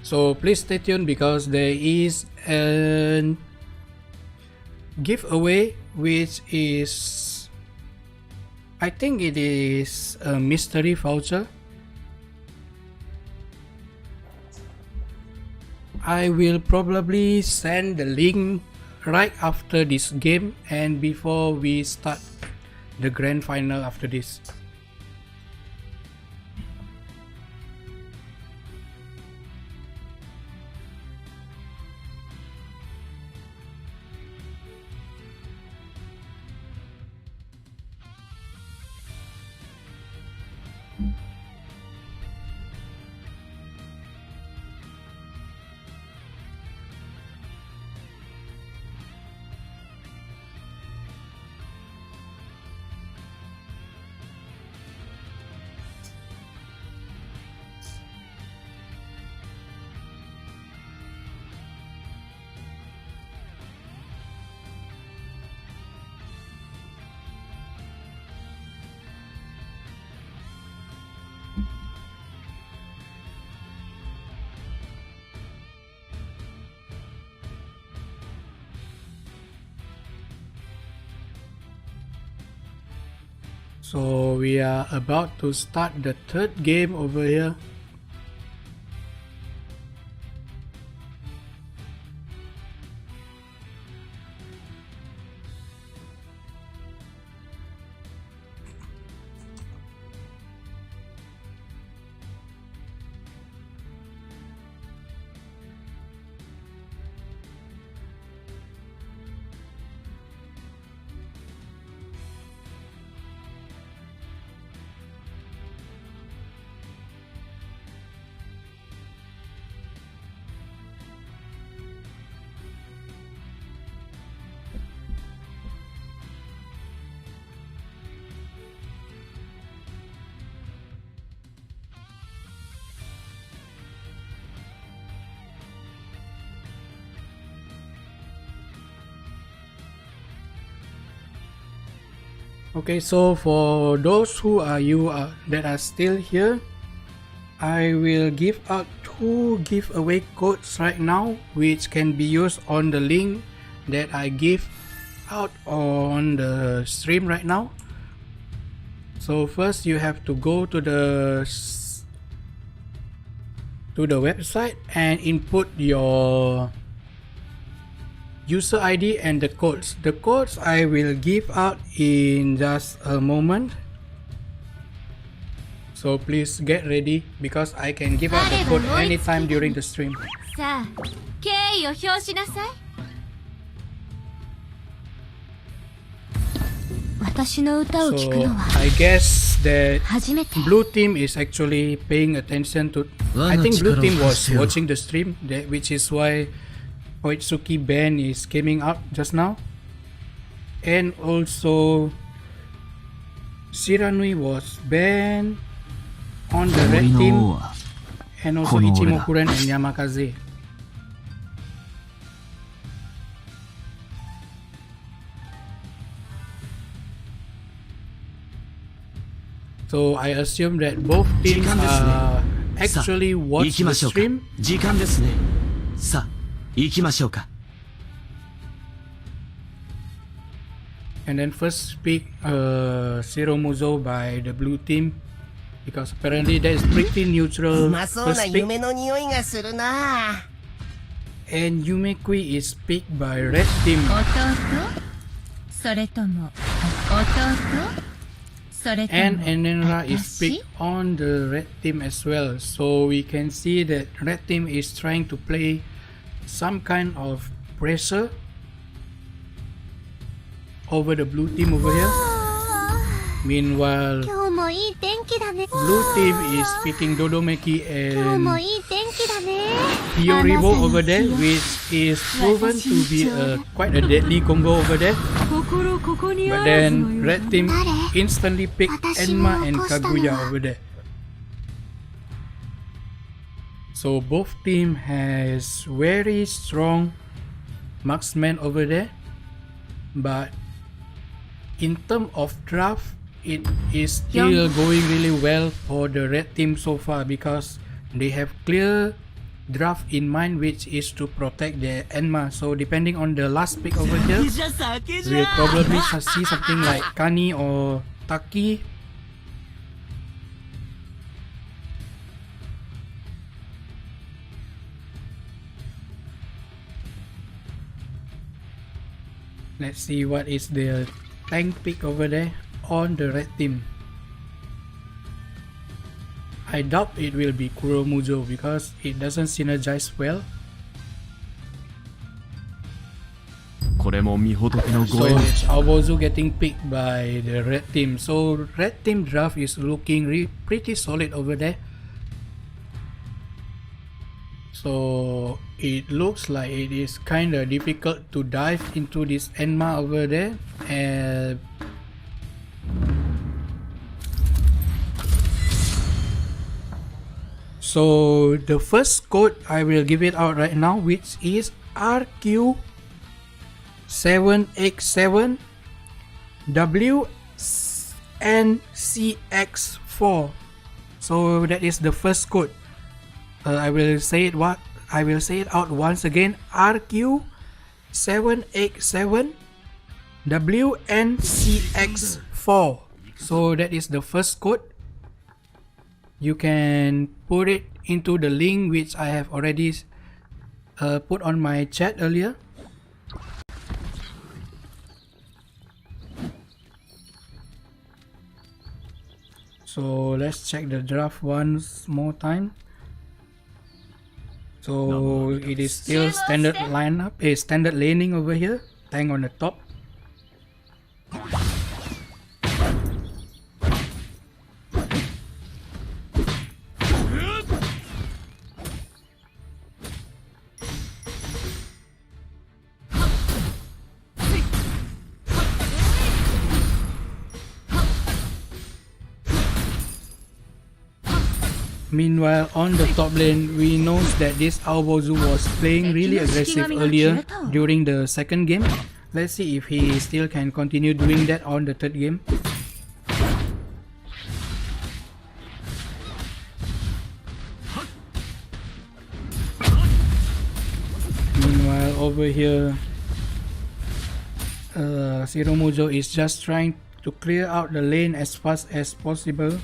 So please stay tuned because there is a giveaway which is, I think it is a mystery voucher. I will probably send the link right after this game and before we start the grand final after this. So we are about to start the third game over here. Okay, so for those who are that are still here, I will give out 2 giveaway codes right now which can be used on the link that I give out on the stream right now. So first you have to go to the website and input your user ID and the codes. The codes I will give out in just a moment. So please get ready because I can give out the code anytime during the stream. さあ、敬意を表しなさい。私の歌を聴く So のは I guess that 初めて。 blue team is actually paying attention to. I think blue team was watching the stream, which is why Oitsuki ban is coming up just now, and also Shiranui was banned on the red team, and also Ichimokuren and Yamakaze. So I assume that both teams actually watch the stream. 時間ですね。さあ、行きましょうか。 And then first pick Shiromuzo by the blue team, because apparently that is pretty neutral うまそうな first pick. 夢の匂いがするな。 And Yumekui is picked by red team. 弟それとも弟それとも And Enenra is 私 picked on the red team as well. So we can see that red team is trying to play some kind of pressure over the blue team over here. Meanwhile, 今日もいい天気だね blue team is picking Dodomeki 今日も and いい天気だね Hyoribo over there, which is proven to be quite a deadly combo over there. 心ここに But あらずの then よ red team instantly picked Enma and Kaguya over there. So both team has very strong marksman over there, but in terms of draft, it is still going really well for the red team so far, because they have clear draft in mind, which is to protect their Enma. So depending on the last pick over here, we'll probably see something like Kani or Taki. Let's see what is the tank pick over there on the red team. I doubt it will be Kuromuzo because it doesn't synergize well. これも御仏の So ご縁。 it's Aobozu getting picked by the red team. So red team draft is looking pretty solid over there. So it looks like it is kinda difficult to dive into this Enma over there. And so the first code, I will give it out right now, which is RQ7X7 WNCX4. So that is the first code. I will say it out once again. RQ7X7 WNCX4. So that is the first code. You can put it into the link which I have already put on my chat earlier. So let's check the draft once more time. So it is still standard lineup, standard laning over here. Tank on the top. Meanwhile, on the top lane, we know that this Aobozu was playing really aggressive earlier during the second game. Let's see if he still can continue doing that on the third game. Meanwhile, over here, Shiromuzo is just trying to clear out the lane as fast as possible.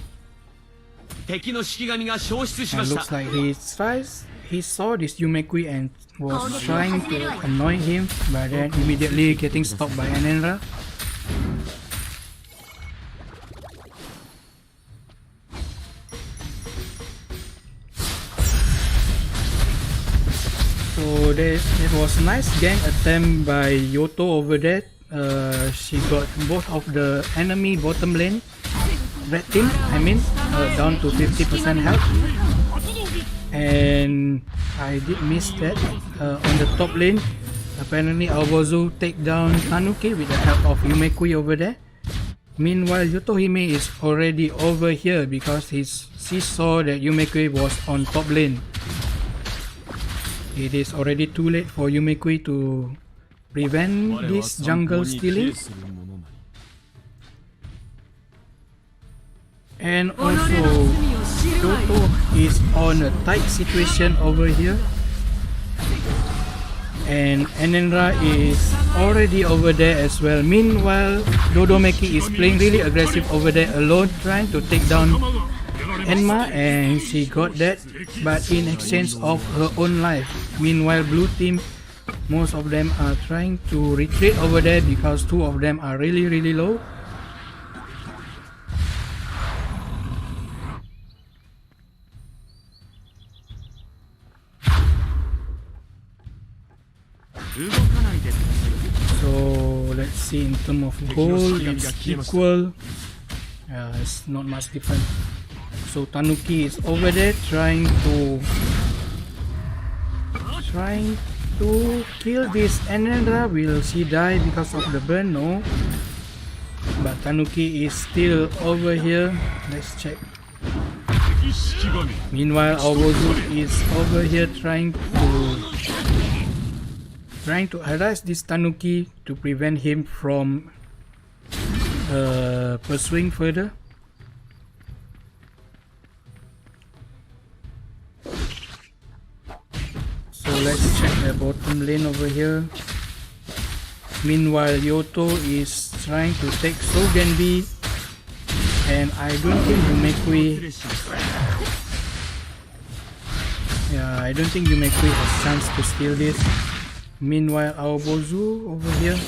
敵の式神が消失し And まし looks た。 like he saw this Yumekui and was trying to annoy him, but then immediately getting stopped by Enenra. So that was a nice gang attempt by Yoto over there she got both of the enemy bottom lane, red team, I mean, down to 50% health. And I did miss that. On the top lane, apparently Aobozu take down Tanuki with the help of Yumekui over there. Meanwhile, Yotohime is already over here because she saw that Yumekui was on top lane. It is already too late for Yumekui to prevent this jungle stealing. And also, Yoto is on a tight situation over here. And Enenra is already over there as well. Meanwhile, Dodomeki is playing really aggressive over there alone, trying to take down Enma, and she got that, but in exchange of her own life. Meanwhile, blue team, most of them are trying to retreat over there because two of them are really low. So let's see, in terms of gold, it's equal. It's not much different. So Tanuki is over there trying to kill this Enendra. Will she die because of the burn? No. But Tanuki is still over here. Let's check. Meanwhile, Aobozu is over here trying to harass this Tanuki to prevent him from pursuing further. So let's check the bottom lane over here. Meanwhile, Yoto is trying to take Sogenbi, and I don't think Yumekui has chance to steal this. Meanwhile, Aobozu over here.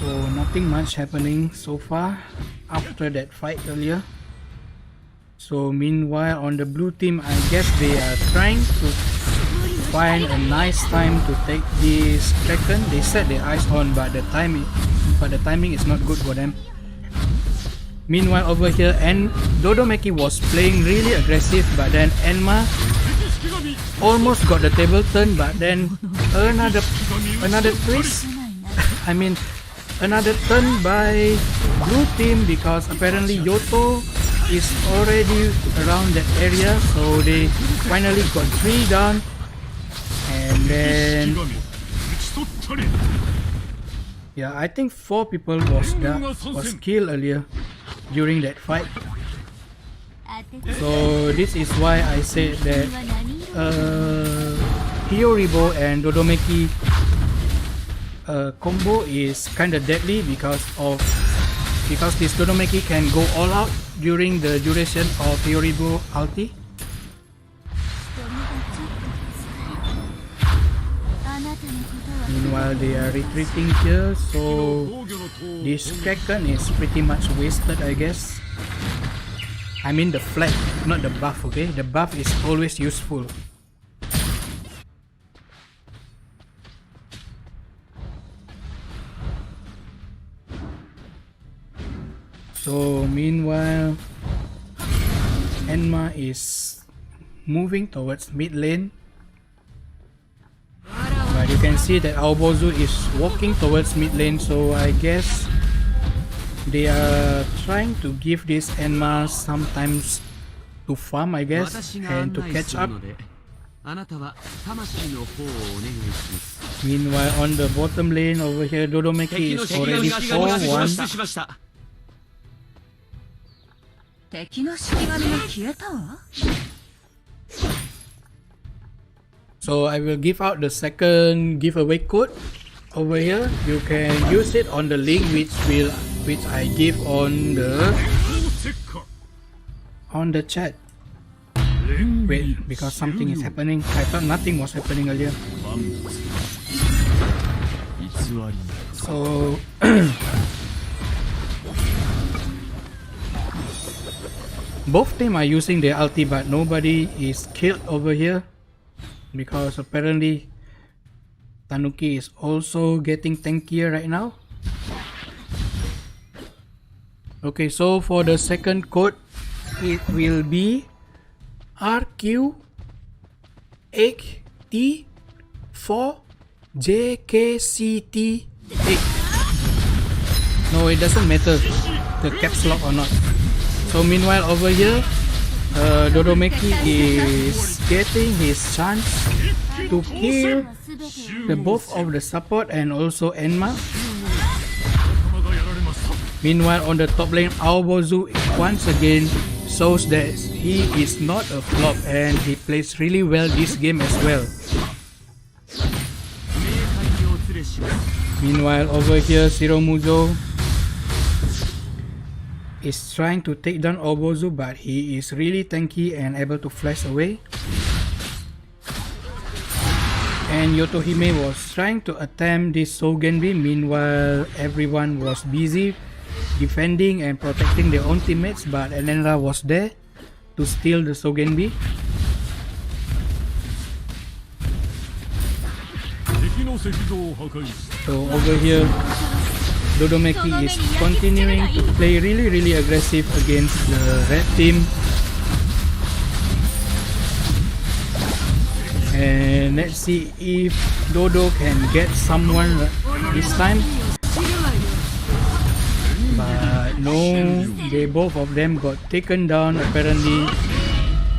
So nothing much happening so far after that fight earlier. So meanwhile, on the blue team, I guess they are trying to find a nice time to take this Kraken. They set their eyes on, but the timing is not good for them. Meanwhile, over here, and Dodomeki was playing really aggressive, but then Enma almost got the table turn, but then another twist. I mean, another turn by blue team, because apparently Yoto is already around that area, so they finally got 3 down. And then, yeah, I think 4 people was killed earlier during that fight. So this is why I said that Hiyoribo and Dodomeki combo is kinda deadly because this Dodomeki can go all out during the duration of Hiyoribo ulti. Meanwhile, they are retreating here, so this Kraken is pretty much wasted, I guess. I mean the flag, not the buff, okay? The buff is always useful. So meanwhile, Enma is moving towards mid lane. But you can see that Aobozu is walking towards mid lane, so I guess they are trying to give this Enma some time to farm, I guess, and to catch up. Meanwhile, on the bottom lane over here, Dodomeki is already 4-1. So I will give out the second giveaway code over here. You can use it on the link which I give on the chat. Wait, because something is happening. I thought nothing was happening earlier. So both team are using their ulti, but nobody is killed over here because apparently Tanuki is also getting tankier right now. Okay, so for the second code, it will be RQHT4JKCT8. No, it doesn't matter the caps lock or not. So meanwhile over here, Dodomeki is getting his chance to kill both of the support and also Enma. Meanwhile on the top lane, Aobozu once again shows that he is not a flop and he plays really well this game as well. Meanwhile over here, Shiromuzo is trying to take down Aobozu, but he is really tanky and able to flash away. And Yotohime was trying to attempt this Sogenbi, meanwhile everyone was busy defending and protecting their own teammates, but Enenra was there to steal the Sogenbi. So over here, Dodomeki is continuing to play really aggressive against the red team. And let's see if Dodo can get someone this time. But no, they both of them got taken down apparently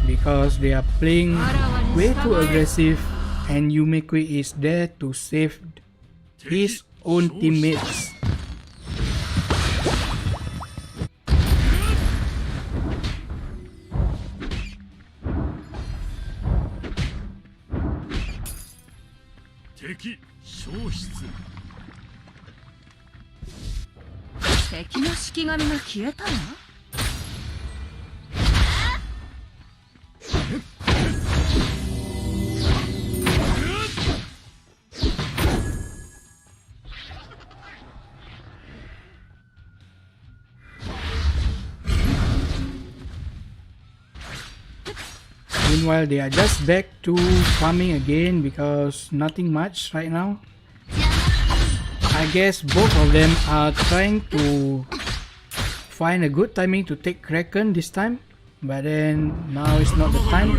because they are playing way too aggressive, and Yumekui is there to save his own teammates. Meanwhile, they are just back to farming again because nothing much right now. I guess both of them are trying to find a good timing to take Kraken this time, but then now is not the time.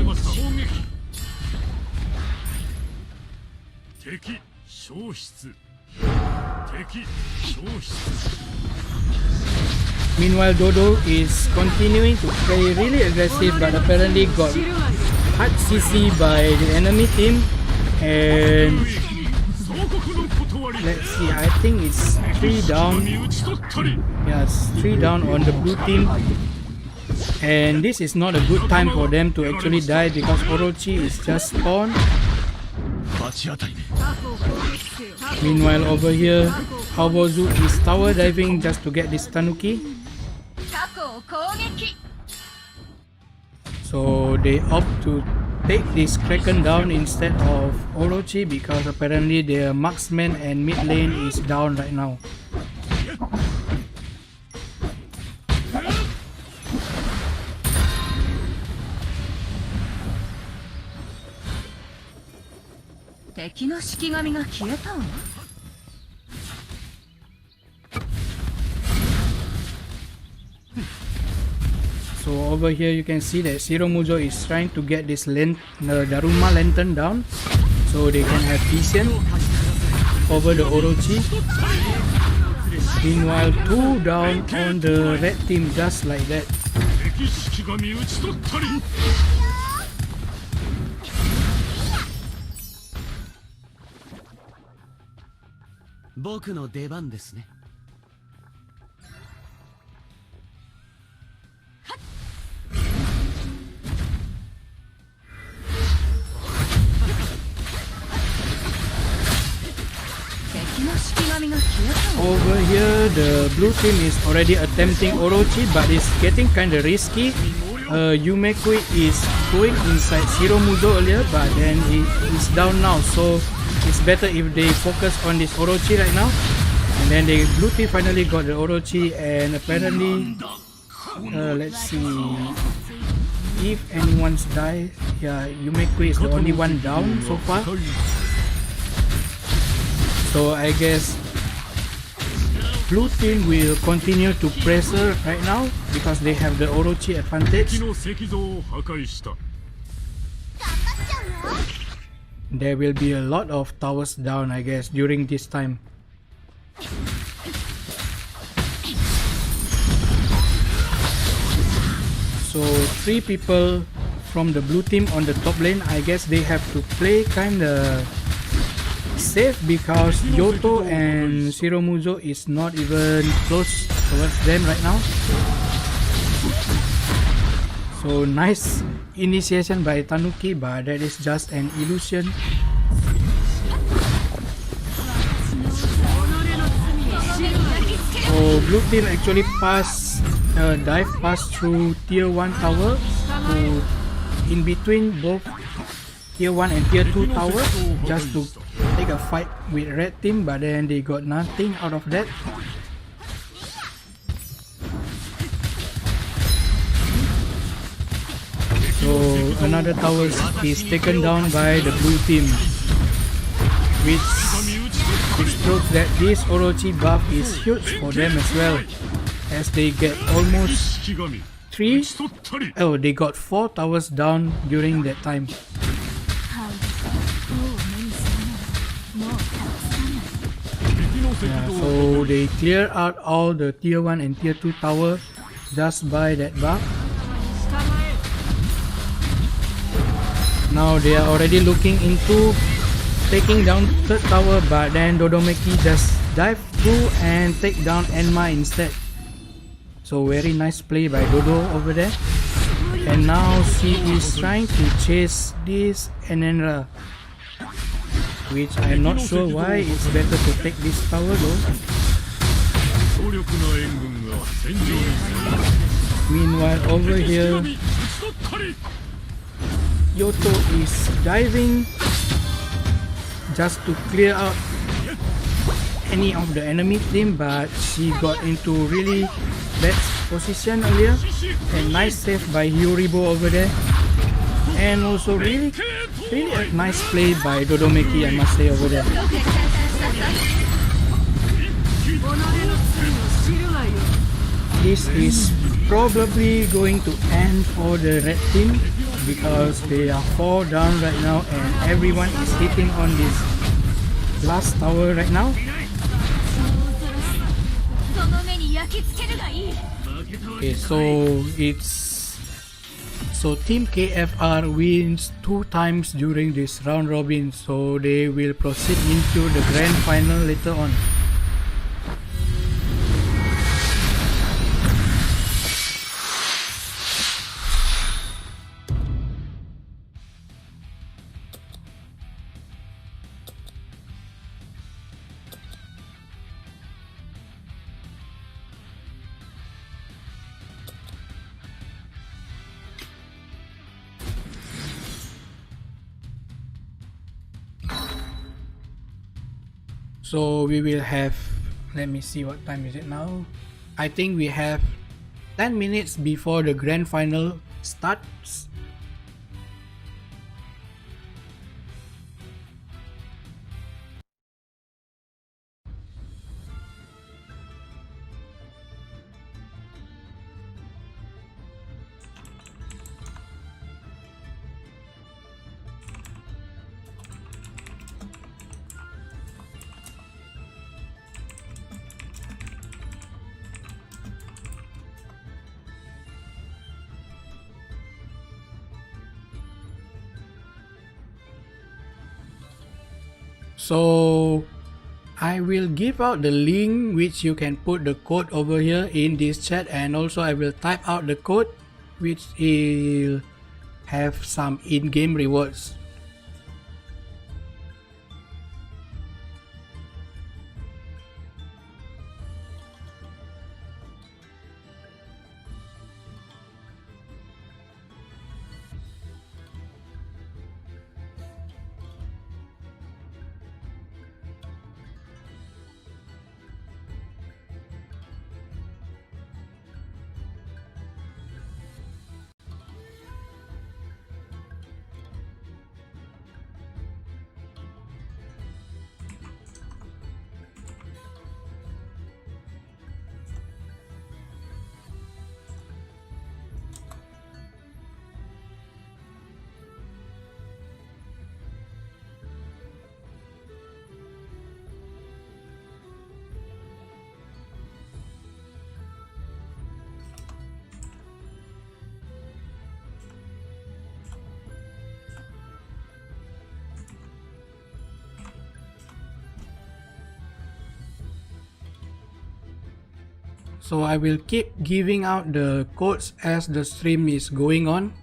Meanwhile, Dodo is continuing to play really aggressive, but apparently got hard CC by the enemy team. And let's see, I think it's 3 down. Yes, 3 down on the blue team. And this is not a good time for them to actually die because Orochi is just spawned. Meanwhile over here, Aobozu is tower diving just to get this Tanuki. So they opt to take this Kraken down instead of Orochi because apparently their marksman and mid lane is down right now. So over here you can see that Shiromuzo is trying to get this Daruma lantern down so they can have vision over the Orochi. Meanwhile 2 down on the red team just like that. Over here, the blue team is already attempting Orochi, but it's getting kinda risky. Yumekui is going inside Shiromuzo earlier, but then he is down now. So it's better if they focus on this Orochi right now. And then the blue team finally got the Orochi, and apparently, let's see, if anyone's died, yeah, Yumeku is the only one down so far. So I guess blue team will continue to pressure right now because they have the Orochi advantage. There will be a lot of towers down, I guess, during this time. So 3 people from the blue team on the top lane, I guess they have to play kinda safe because Yoto and Shiromuzo is not even close towards them right now. So nice initiation by Tanuki, but that is just an illusion. So blue team actually dive past through tier 1 tower to in between both tier 1 and tier 2 tower just to take a fight with red team, but then they got nothing out of that. So another tower is taken down by the blue team, which proves that this Orochi buff is huge for them as well, as they get almost 4 towers down during that time. Yeah, so they clear out all the tier 1 and tier 2 tower just by that buff. Now they are already looking into taking down third tower, but then Dodomeki just dive through and take down Enma instead. So very nice play by Dodo over there. And now she is trying to chase this Enenra, which I'm not sure why it's better to take this tower though. Meanwhile over here, Yoto is diving just to clear out any of the enemy team, but she got into really bad position earlier, and nice save by Hyoribo over there, and also really a nice play by Dodomeki, I must say, over there. This is probably going to end for the red team because they are 4 down right now and everyone is hitting on this last tower right now. Okay, so Team KFR wins 2 times during this round robin, so they will proceed into the grand final later on. So we will have, let me see what time is it now. I think we have 10 minutes before the grand final starts. So I will give out the link which you can put the code over here in this chat, and also I will type out the code which will have some in-game rewards. So I will keep giving out the codes as the stream is going on.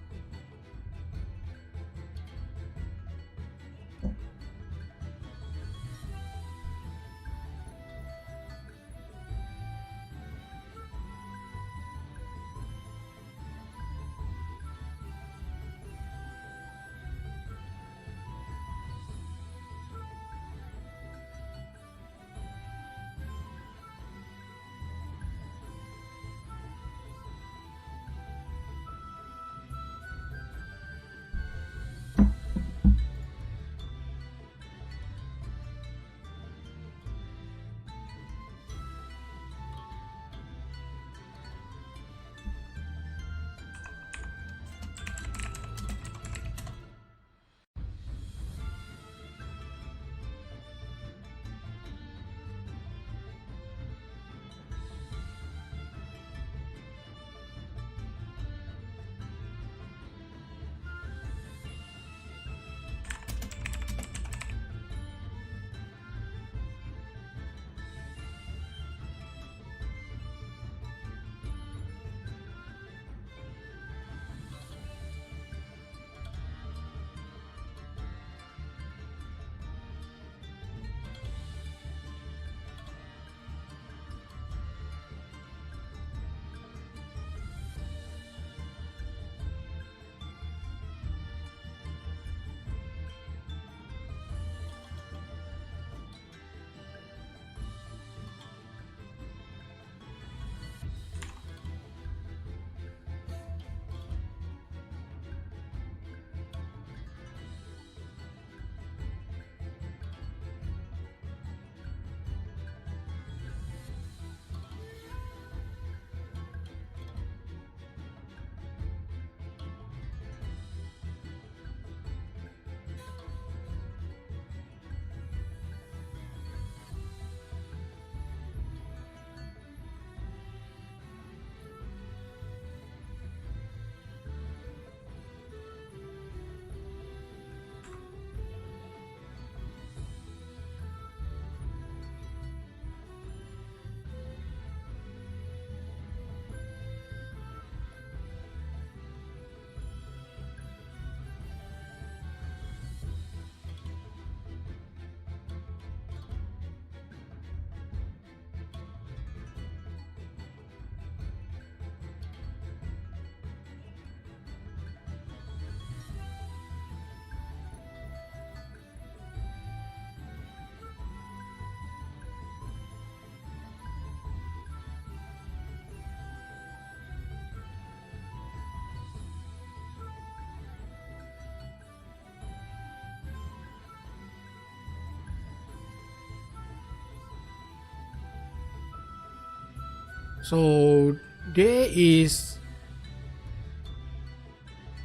So there is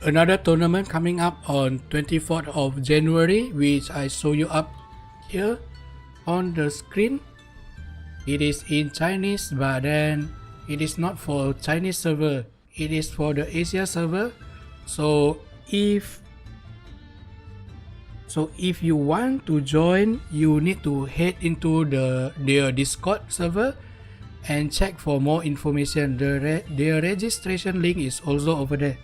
another tournament coming up on 24th of January, which I show you up here on the screen. It is in Chinese, but then it is not for Chinese server, it is for the Asia server. So if you want to join, you need to head into their Discord server and check for more information. Their registration link is also over there.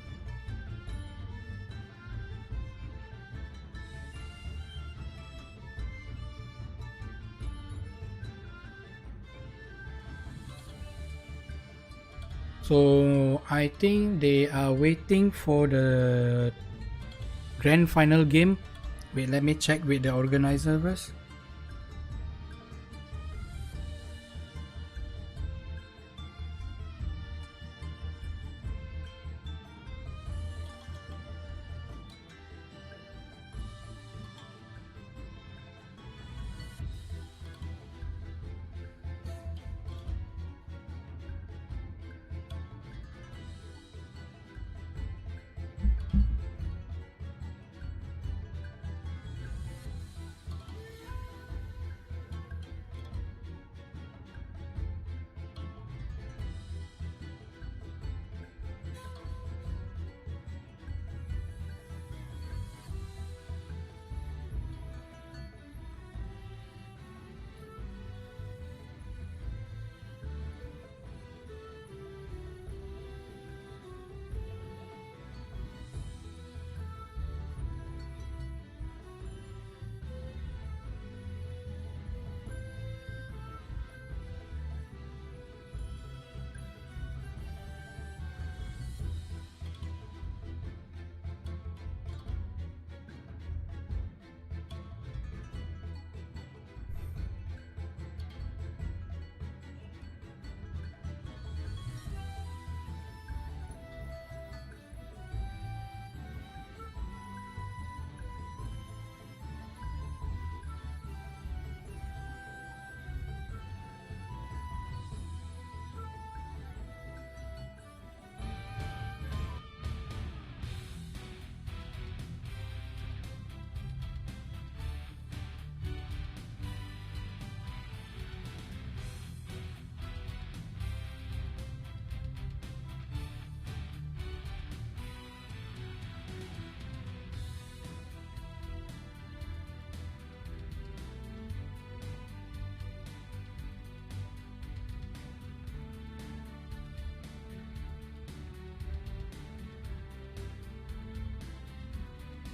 So I think they are waiting for the grand final game. Wait, let me check with the organizer first.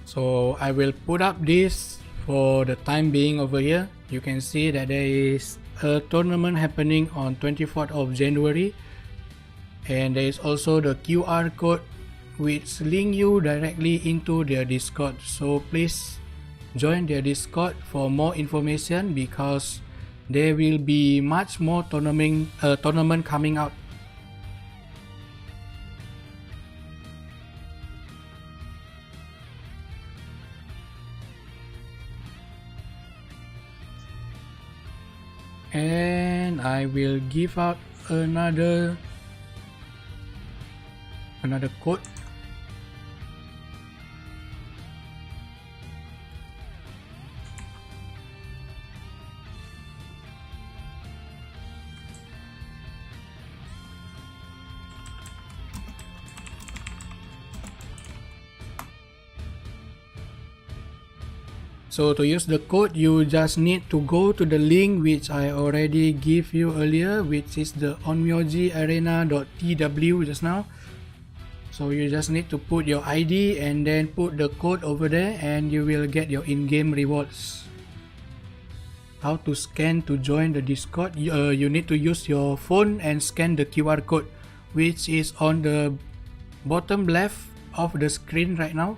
So I will put up this for the time being over here. You can see that there is a tournament happening on 24th of January, and there is also the QR code which link you directly into their Discord. So please join their Discord for more information, because there will be much more tournament coming out. And I will give out another code. So to use the code, you just need to go to the link which I already gave you earlier, which is the Onmyoji arena.tw just now. So you just need to put your ID and then put the code over there, and you will get your in-game rewards. How to scan to join the Discord? You need to use your phone and scan the QR code, which is on the bottom left of the screen right now.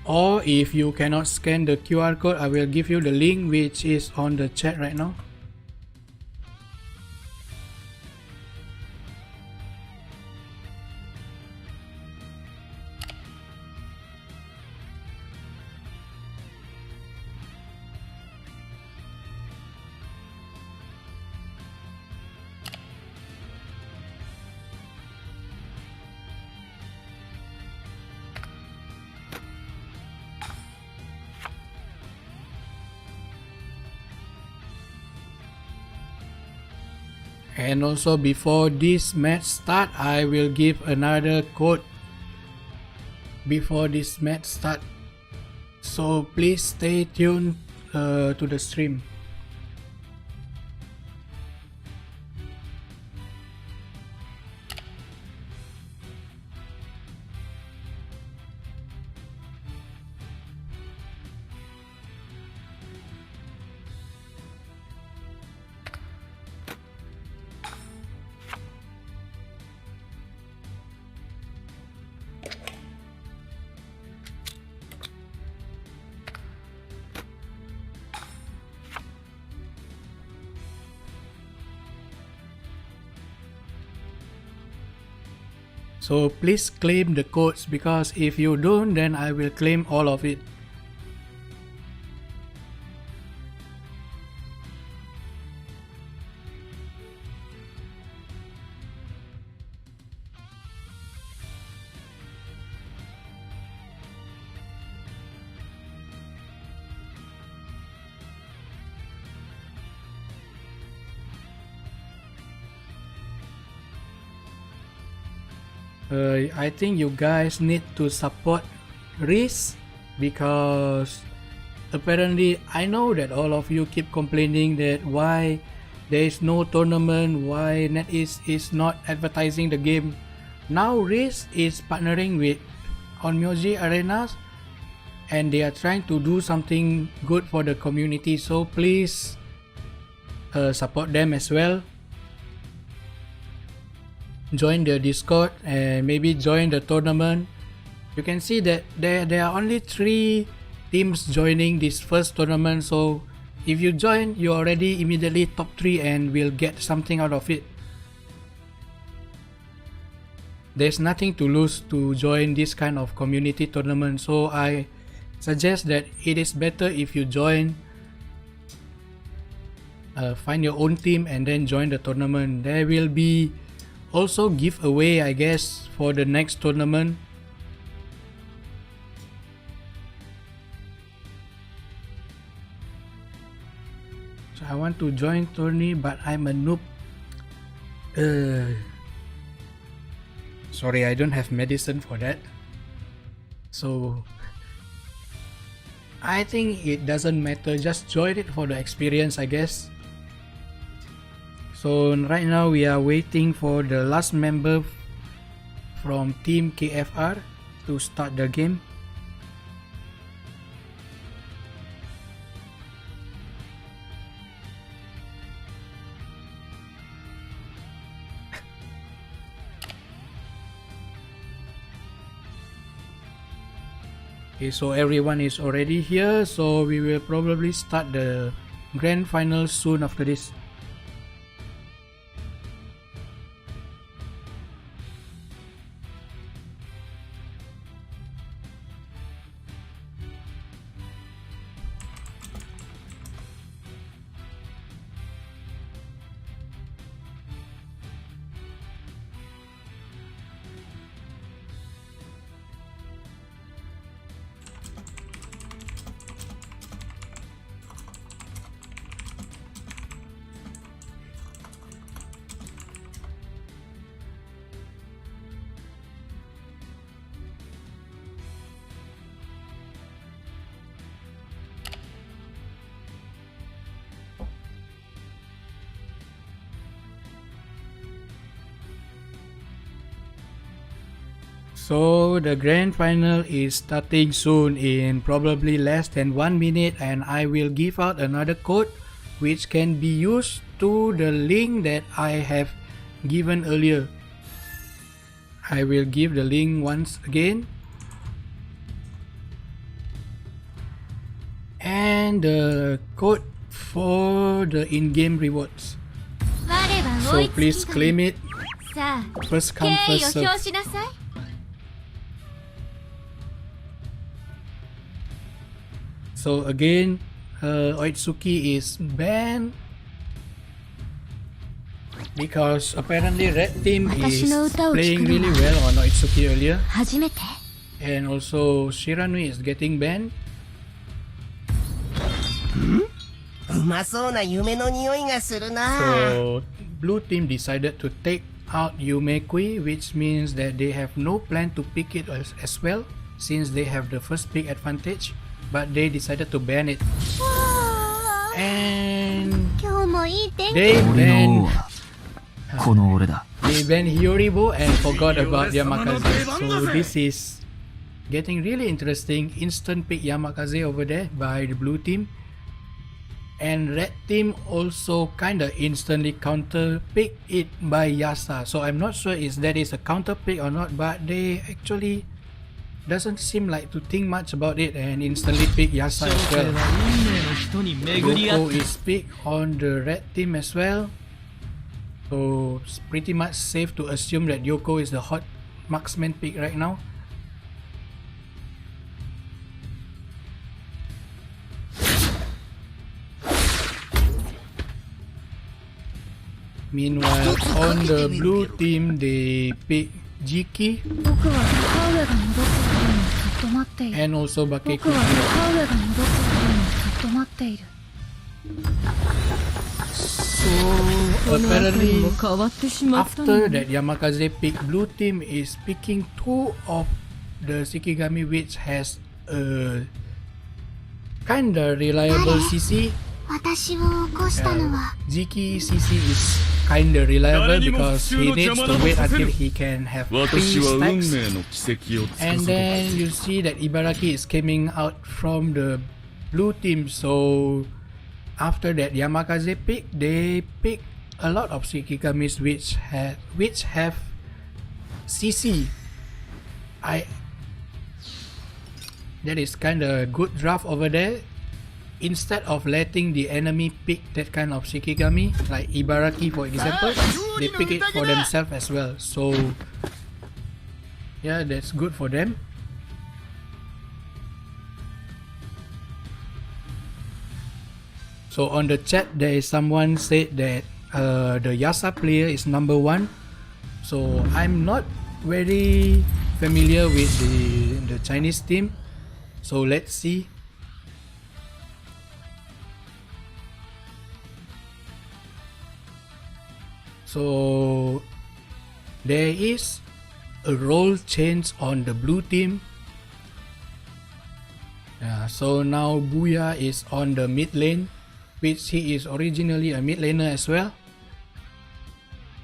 Or if you cannot scan the QR code, I will give you the link which is on the chat right now. And also before this match start, I will give another code before this match start. So please stay tuned to the stream. So please claim the codes, because if you don't, then I will claim all of it. I think you guys need to support REES, because apparently I know that all of you keep complaining that why there is no tournament, why NetEase is not advertising the game. Now REES is partnering with Onmyoji Arenas, and they are trying to do something good for the community, so please support them as well. Join the Discord and maybe join the tournament. You can see that there are only 3 teams joining this first tournament, so if you join, you already immediately top 3 and will get something out of it. There's nothing to lose to join this kind of community tournament, so I suggest that it is better if you join, find your own team and then join the tournament. There will be also giveaway, I guess, for the next tournament. So I want to join tourney, but I'm a noob. Sorry, I don't have medicine for that. So I think it doesn't matter, just join it for the experience, I guess. So right now we are waiting for the last member from Team KFR to start the game. Okay, so everyone is already here, so we will probably start the grand final soon after this. So the grand final is starting soon in probably less than 1 minute, and I will give out another code which can be used to the link that I have given earlier. I will give the link once again. And the code for the in-game rewards. So please claim it. First come, first serve. So again, Oitsuki is banned because apparently Red Team is playing really well on Oitsuki earlier. And also Shiranui is getting banned. うまそうな夢の匂いがするな。 So Blue Team decided to take out Yumekui, which means that they have no plan to pick it as well, since they have the first pick advantage, but they decided to ban it. And they banned Hyoribo and forgot about Yamakaze. So this is getting really interesting. Instant pick Yamakaze over there by the Blue Team. And Red Team also kinda instantly counter pick it by Yasa. So I'm not sure if that is a counter pick or not, but they actually doesn't seem like to think much about it and instantly pick Yasa as well. Yoko is picked on the Red Team as well. So it's pretty much safe to assume that Yoko is the hot marksman pick right now. Meanwhile, on the Blue Team, they pick Jiki and also Bakeku. So apparently, after that Yamakaze pick, Blue Team is picking two of the Shikigami, which has a kinda reliable CC. Jiki CC is kinda reliable because he needs to wait until he can have 3 stacks. And then you see that Ibaraki is coming out from the Blue Team. So after that Yamakaze pick, they pick a lot of Shikigamis which have CC. That is kinda good draft over there. Instead of letting the enemy pick that kind of Shikigami, like Ibaraki for example, they pick it for themselves as well. So yeah, that's good for them. So on the chat, there is someone said that the Yasa player is number 1. So I'm not very familiar with the Chinese team. So let's see. So there is a role change on the blue team. So now Booyah is on the mid lane, which he is originally a mid laner as well.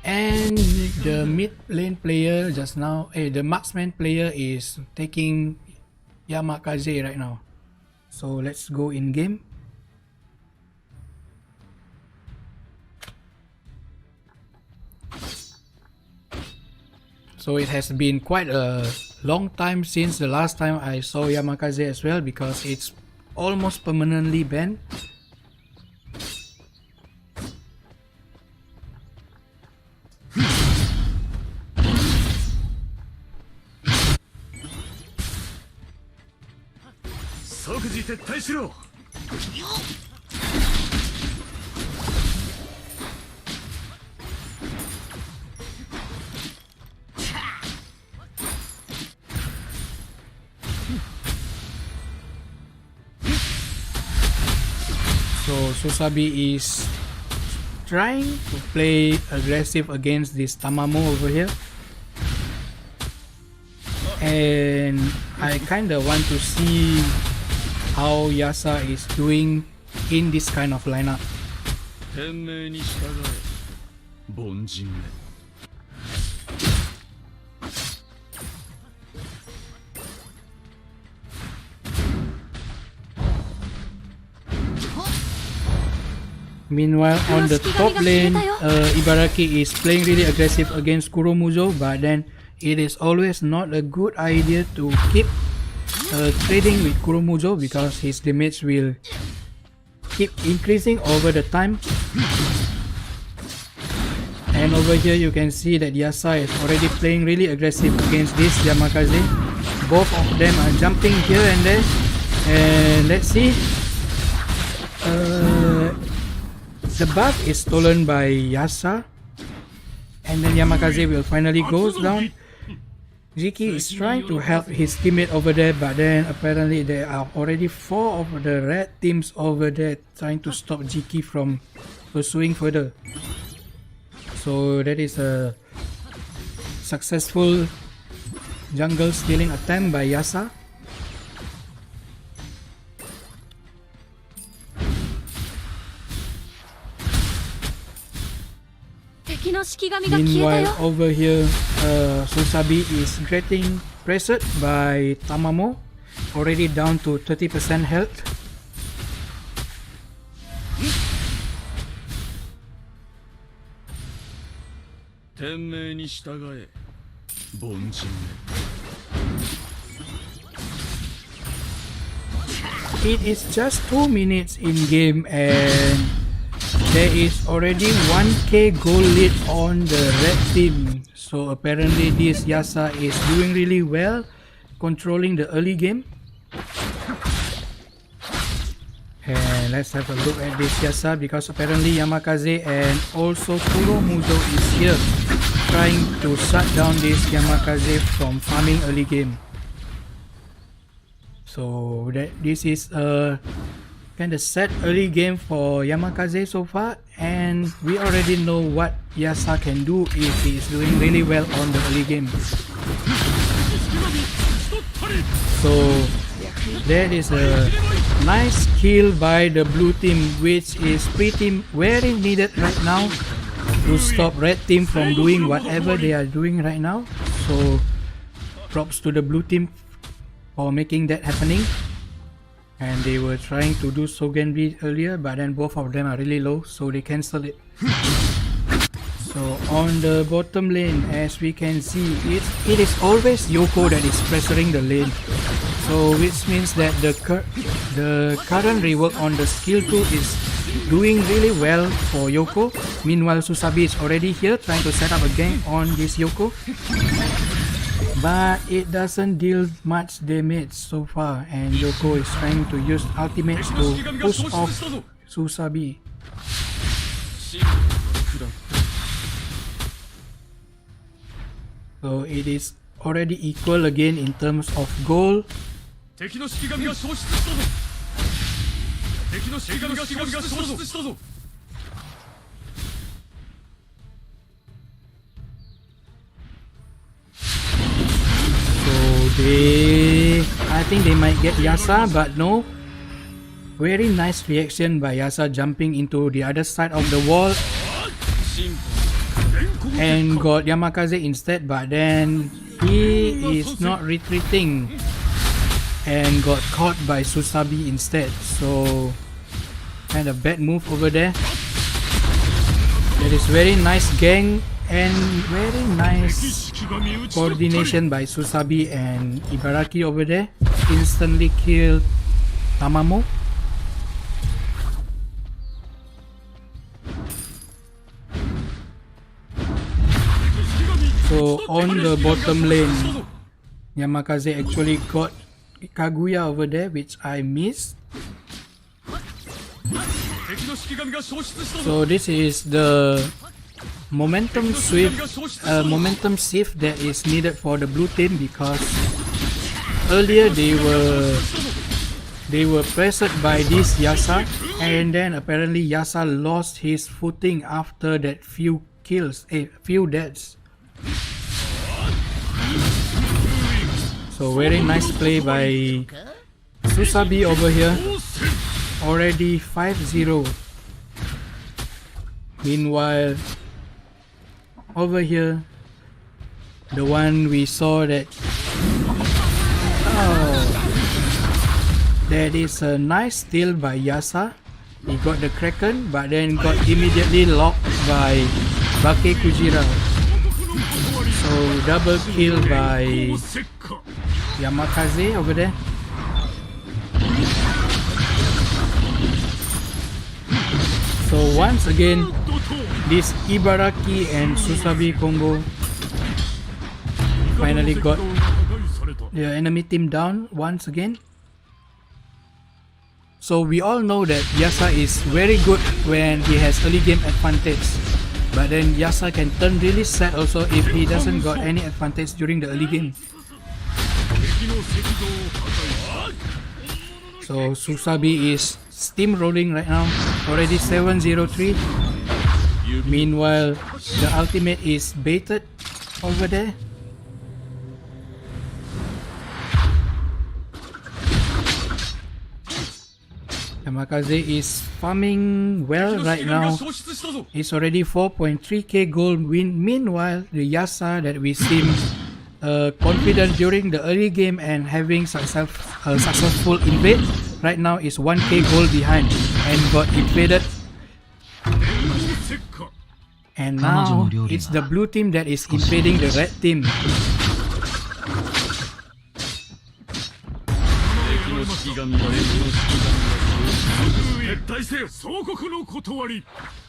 And the mid lane player just now, the marksman player is taking Yamakaze right now. So let's go in game. So it has been quite a long time since the last time I saw Yamakaze as well, because it's almost permanently banned. So Susabi is trying to play aggressive against this Tamamo over here, and I kinda want to see how Yasa is doing in this kind of lineup. Meanwhile, on the top lane, Ibaraki is playing really aggressive against Kuromuzo, but then it is always not a good idea to keep trading with Kuromuzo, because his damage will keep increasing over the time. And over here you can see that Yasa is already playing really aggressive against this Yamakaze. Both of them are jumping here and there, and let's see. The buff is stolen by Yasa, and then Yamakaze will finally goes down. Jiki is trying to help his teammate over there, but then apparently there are already 4 of the red teams over there trying to stop Jiki from pursuing further. So that is a successful jungle stealing attempt by Yasa. Meanwhile, over here, Susabi is getting pressured by Tamamo, already down to 30% health. It is just 2 minutes in game and there is already 1k goal lead on the red team. So apparently this Yasa is doing really well controlling the early game. And let's have a look at this Yasa, because apparently Yamakaze and also Kuromuzo is here trying to shut down this Yamakaze from farming early game. So this is a kind of sad early game for Yamakaze so far, and we already know what Yasa can do if he is doing really well on the early game. So that is a nice kill by the blue team, which is pretty very needed right now to stop red team from doing whatever they are doing right now. So props to the blue team for making that happening. And they were trying to do Sogenbi earlier, but then both of them are really low, so they cancel it. So on the bottom lane, as we can see, it is always Yoko that is pressuring the lane. So which means that the current rework on the skill 2 is doing really well for Yoko. Meanwhile, Susabi is already here trying to set up a gang on this Yoko. But it doesn't deal much damage so far, and Yoko is trying to use ultimates to push off Susabi. So it is already equal again in terms of goal. I think they might get Yasa, but no. Very nice reaction by Yasa jumping into the other side of the wall and got Yamakaze instead, but then he is not retreating and got caught by Susabi instead, so kind of bad move over there. That is very nice gang and very nice coordination by Susabi and Ibaraki over there. Instantly killed Tamamo. So on the bottom lane, Yamakaze actually got Kaguya over there, which I missed. So this is the momentum shift that is needed for the blue team, because earlier they were pressured by this Yasa, and then apparently Yasa lost his footing after that few deaths. So very nice play by Susabi over here. Already 5-0. Meanwhile, over here, the one we saw that... Oh, that is a nice steal by Yasa. He got the Kraken, but then got immediately locked by Bake Kujira. So double kill by Yamakaze over there. So once again, this Ibaraki and Susabi combo finally got the enemy team down once again. So we all know that Yasa is very good when he has early game advantage, but then Yasa can turn really sad also if he doesn't got any advantage during the early game. So Susabi is steamrolling right now, already 7-0-3. Meanwhile, the ultimate is baited over there. Yamakaze is farming well right now. It's already 4.3k gold win. Meanwhile, the Yasa that we seem confident during the early game and having successful invade right now is 1k gold behind and got invaded. And now it's the blue team that is invading the red team.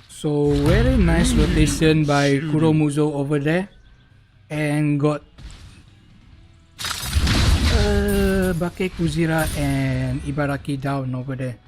So very nice rotation by Kuromuzo over there and got Bake Kujira and Ibaraki down over there.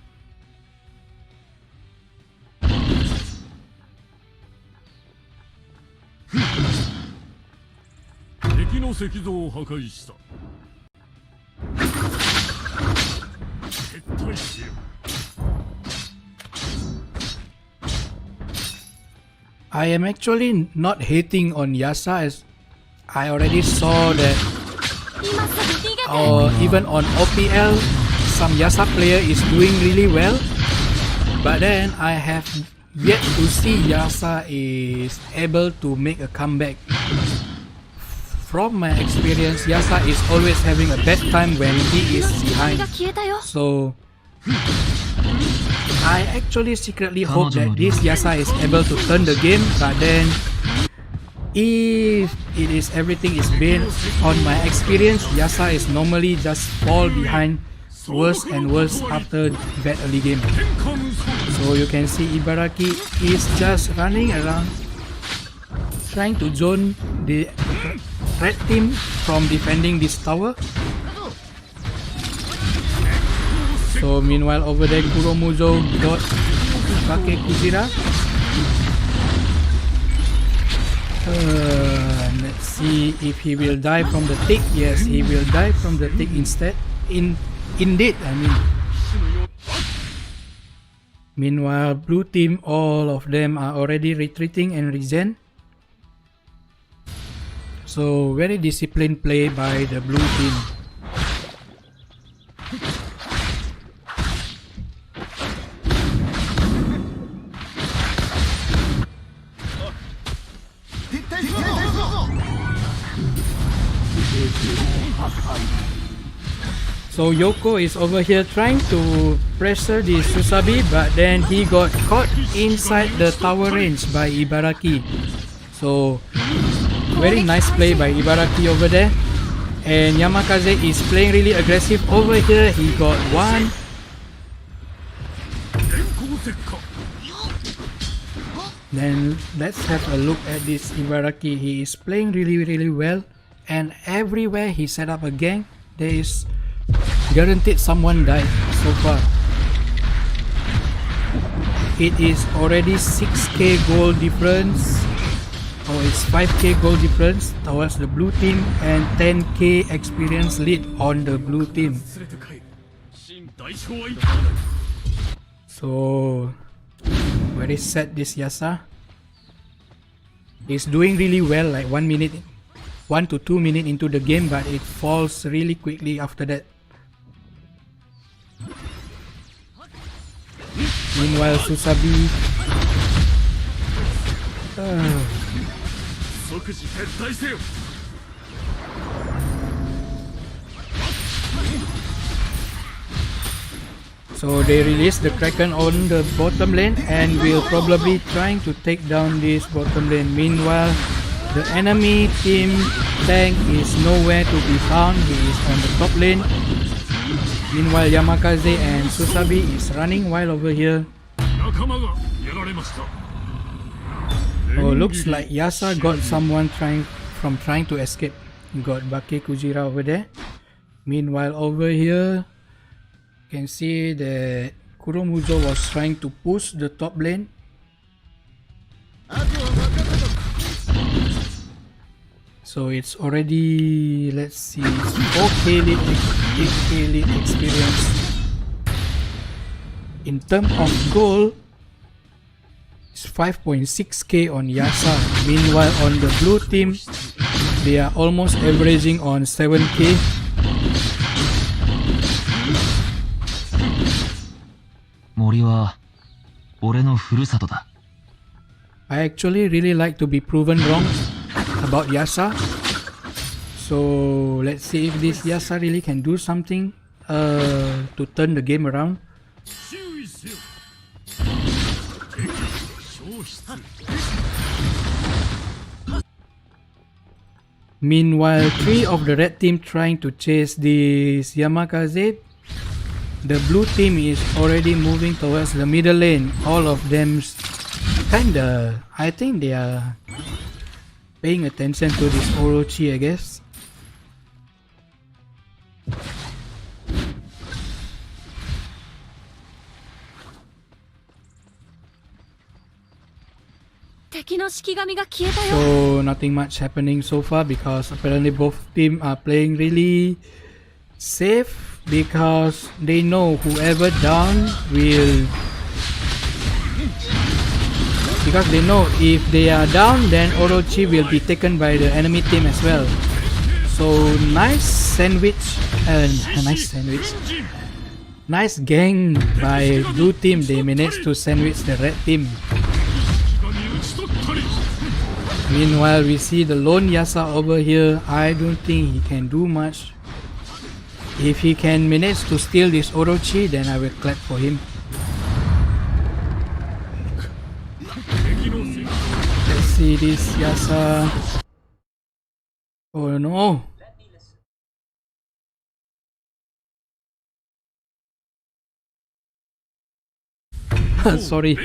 I am actually not hating on Yasa, as I already saw that even on OPL some Yasa player is doing really well, but then I have yet to see Yasa is able to make a comeback. From my experience, Yasa is always having a bad time when he is behind. So I actually secretly hope that this Yasa is able to turn the game, but then if it is everything is based on my experience, Yasa is normally just fall behind worse and worse after bad early game. So you can see Ibaraki is just running around trying to zone the red team from defending this tower. So meanwhile over there Kuromuzo got Bake Kujira. Let's see if he will die from the tick. Yes, he will die from the tick instead. Indeed, I mean. Meanwhile, blue team, all of them are already retreating and regen. So very disciplined play by the blue team. So Yoko is over here trying to pressure the Susabi, but then he got caught inside the tower range by Ibaraki. So very nice play by Ibaraki over there. And Yamakaze is playing really aggressive over here. He got one. Then let's have a look at this Ibaraki. He is playing really well, and everywhere he set up a gang, there is guaranteed someone died so far. It is already 6k gold difference, or it's 5k gold difference towards the blue team, and 10k experience lead on the blue team. So very sad, this Yasa. He's doing really well, like 1 to 2 minutes into the game, but it falls really quickly after that. Meanwhile, Susabi so they release the Kraken on the bottom lane and will probably trying to take down this bottom lane. Meanwhile, the enemy team tank is nowhere to be found. He is on the top lane. Meanwhile, Yamakaze and Susabi is running wild over here. Oh, looks like Yasa got someone trying to escape. Got Bake Kujira over there. Meanwhile, over here, you can see that Kuromuzo was trying to push the top lane. So it's already, let's see, 4k lead, 8k lead experience. In terms of gold, it's 5.6k on Yasa. Meanwhile, on the blue team, they are almost averaging on 7k. I actually really like to be proven wrong about Yasa. So let's see if this Yasa really can do something to turn the game around. Meanwhile, 3 of the red team trying to chase this Yamakaze. The blue team is already moving towards the middle lane. All of them kinda, I think they are paying attention to this Orochi, I guess. So nothing much happening so far, because apparently both teams are playing really safe, because they know whoever down will, because they know if they are down, then Orochi will be taken by the enemy team as well. So nice gang by blue team. They managed to sandwich the red team. Meanwhile, we see the lone Yasa over here. I don't think he can do much. If he can manage to steal this Orochi, then I will clap for him. Let's see this Yasa. Oh no. Sorry.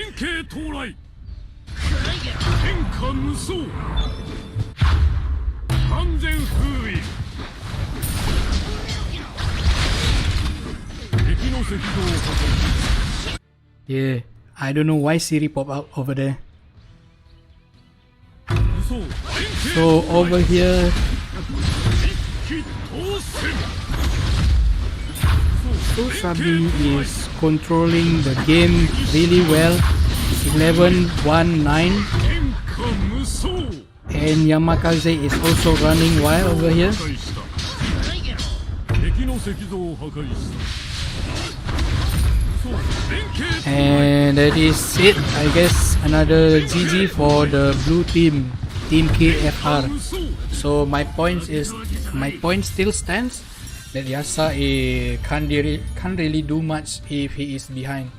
Yeah, I don't know why Siri pop out over there. So over here, Susabi is controlling the game really well. 11-1-9, And Yamakaze is also running wild over here. 敵の石像を破壊した。そう連携 And that is it. I guess another GG for the blue team, Team KFR. So my point still stands that Yasa can't really do much if he is behind.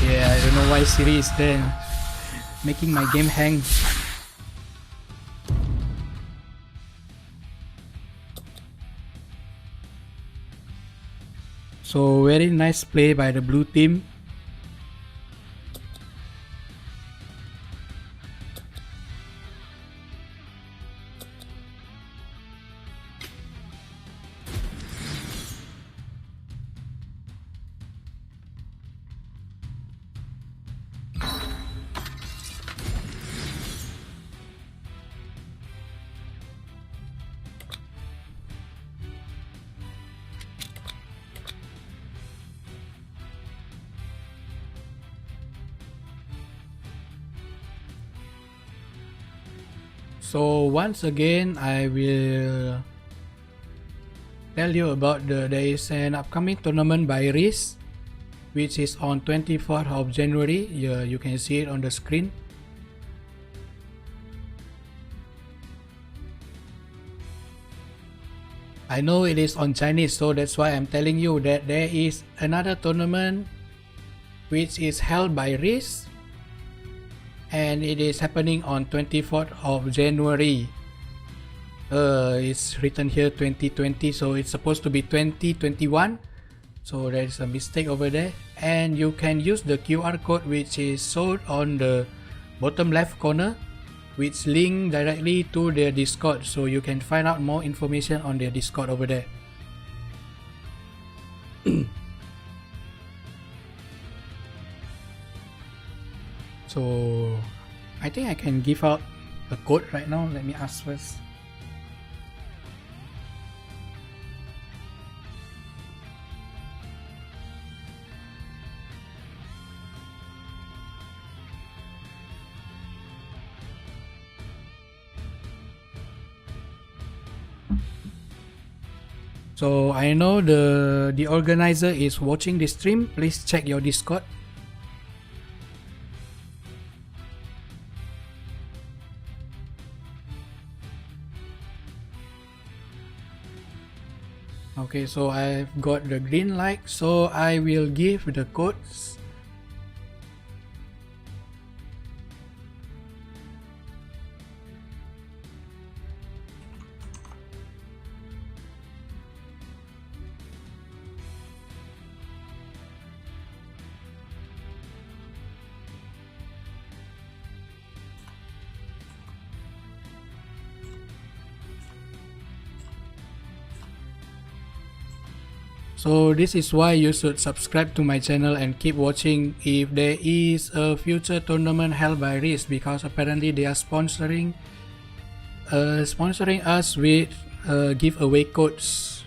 Yeah, I don't know why Siri is there, making my game hang. So very nice play by the blue team. So once again, I will tell you about there is an upcoming tournament by REES, which is on 24th of January. You can see it on the screen. I know it is on Chinese, so that's why I'm telling you that there is another tournament which is held by REES, and it is happening on 24th of January. It's written here 2020, so it's supposed to be 2021, so there's a mistake over there. And you can use the QR code which is shown on the bottom left corner, which link directly to their Discord, so you can find out more information on their Discord over there. So I think I can give out a code right now. Let me ask first. So I know the organizer is watching the stream. Please check your Discord. Okay, so I've got the green light, so I will give the codes. So this is why you should subscribe to my channel and keep watching if there is a future tournament held by REES, because apparently they are sponsoring us with giveaway codes.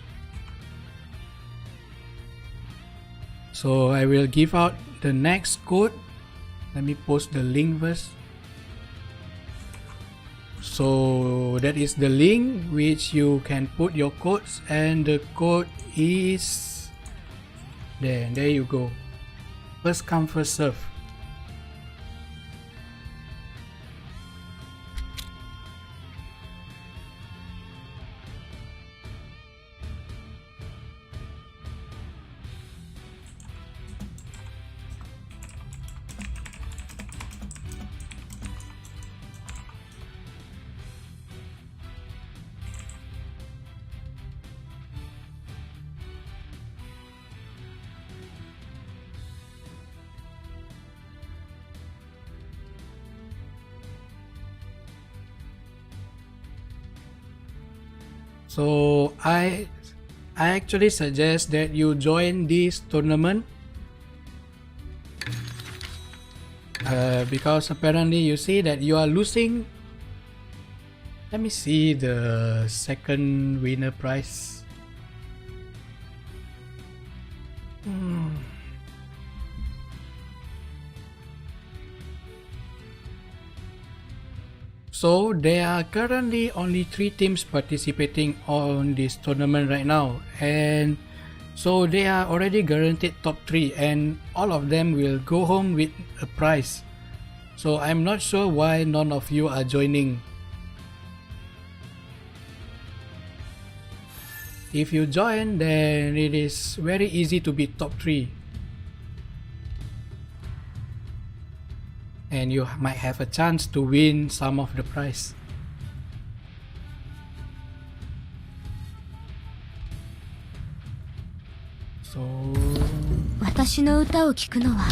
So I will give out the next code. Let me post the link first. So that is the link which you can put your codes, and the code is there you go. First come first serve. So I actually suggest that you join this tournament because apparently you see that you are losing. Let me see the second winner prize. So there are currently only 3 teams participating on this tournament right now, and so they are already guaranteed top 3 and all of them will go home with a prize. So I'm not sure why none of you are joining. If you join, then it is very easy to be top 3. And you might have a chance to win some of the prize. So 私の歌を聴くのは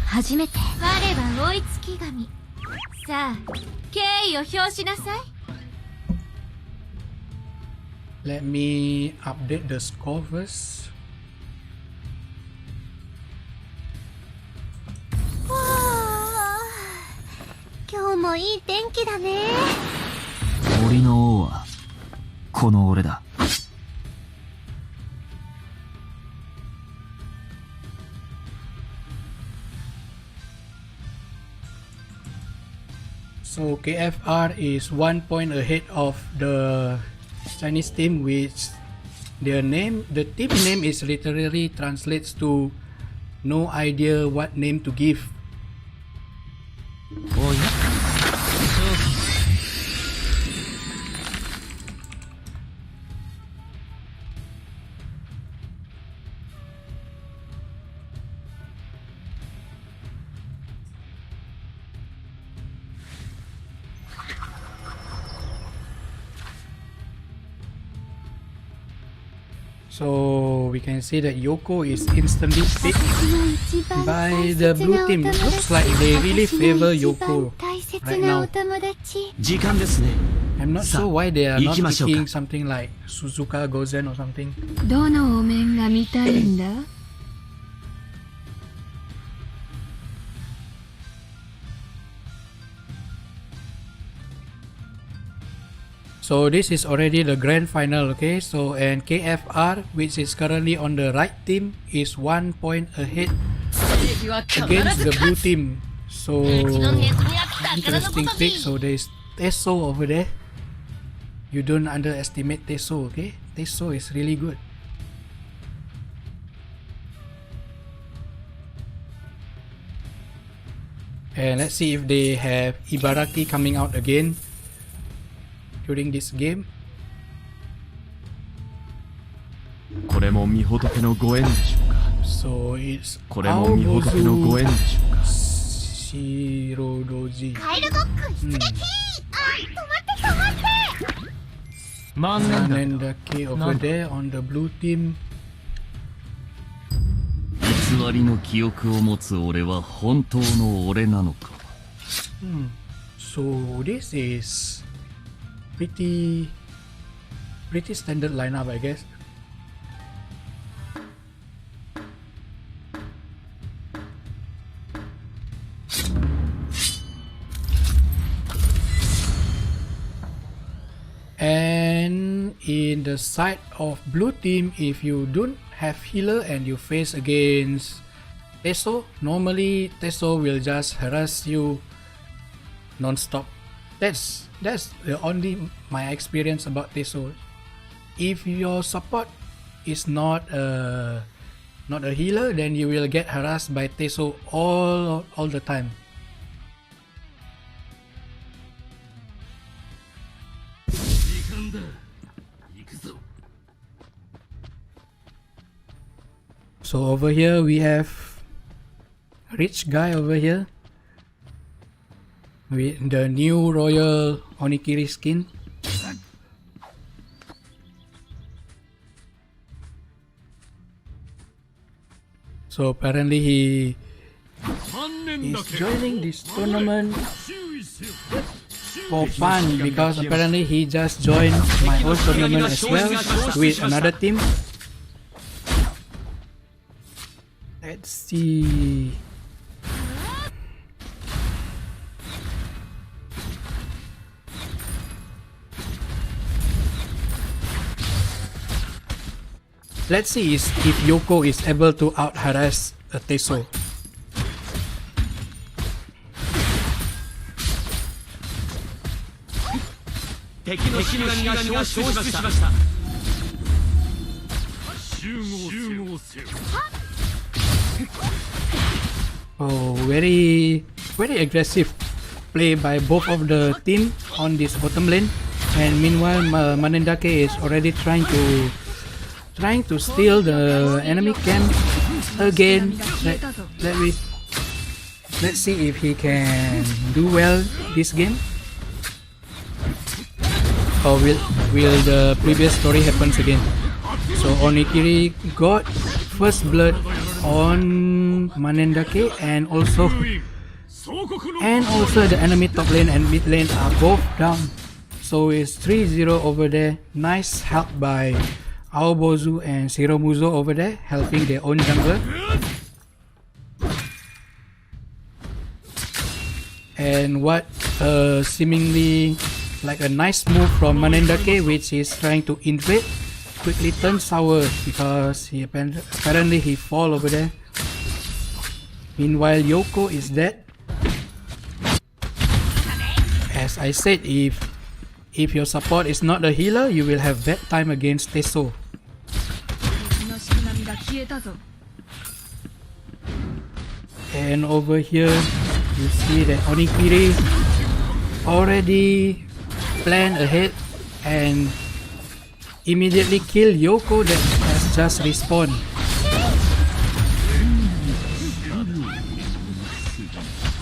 初めて。我は追いつき神。さあ、敬意を表しなさい。let me update the score first. わあ、今日もいい天気だね。森の王はこの俺だ。So KFR is 1 point ahead of the Chinese team, which the team name is literally translates to no idea what name to give. Oh yeah. So we can see that Yoko is instantly picked by the blue team. Looks like they really favor Yoko right now. 時間ですね。I'm not sure why they are not 行きましょうか。 picking something like Suzuka Gozen or something. どのお面が見たいんだ？ So this is already the grand final, okay? So and KFR, which is currently on the right team, is 1 point ahead against the blue team. So interesting pick. So there's Teso over there. You don't underestimate Teso, okay? Teso is really good. And let's see if they have Ibaraki coming out again during this game. これも御仏のご縁でしょうか。 So it's これも御仏のご縁でしょうか。 Shirodoji. カエルごっくん出撃！万年だ。 Sanendake over there on the blue team. 偽りの記憶を持つ俺は本当の俺なのか。So this is pretty standard lineup, I guess. And in the side of blue team, if you don't have healer and you face against Teso, normally Teso will just harass you non-stop. That's the only my experience about Teso. If your support is not a healer, then you will get harassed by Teso all the time. So over here we have rich guy over here with the new royal Onikiri skin. So apparently he is joining this tournament for fun, because apparently he just joined my own tournament as well with another team. Let's see. Let's see if Yoko is able to out harass Teso. 敵の死神が消失しました。 Oh, very aggressive play by both of the team on this bottom lane. And meanwhile, Manendake is already trying to steal the enemy camp again. Let's see if he can do well this game. Or will the previous story happens again? So Onikiri got first blood on Manendake, and also the enemy top lane and mid lane are both down. So it's 3-0 over there. Nice help by Aobozu and Shiromuzo over there, helping their own jungler. And what seemingly like a nice move from Manendake, which is trying to invade, quickly turns sour because he apparently he fall over there. Meanwhile, Yoko is dead. As I said, if your support is not a healer, you will have bad time against Teso. And over here, you see that Onikiri already planned ahead and immediately kill Yoko that has just respawned.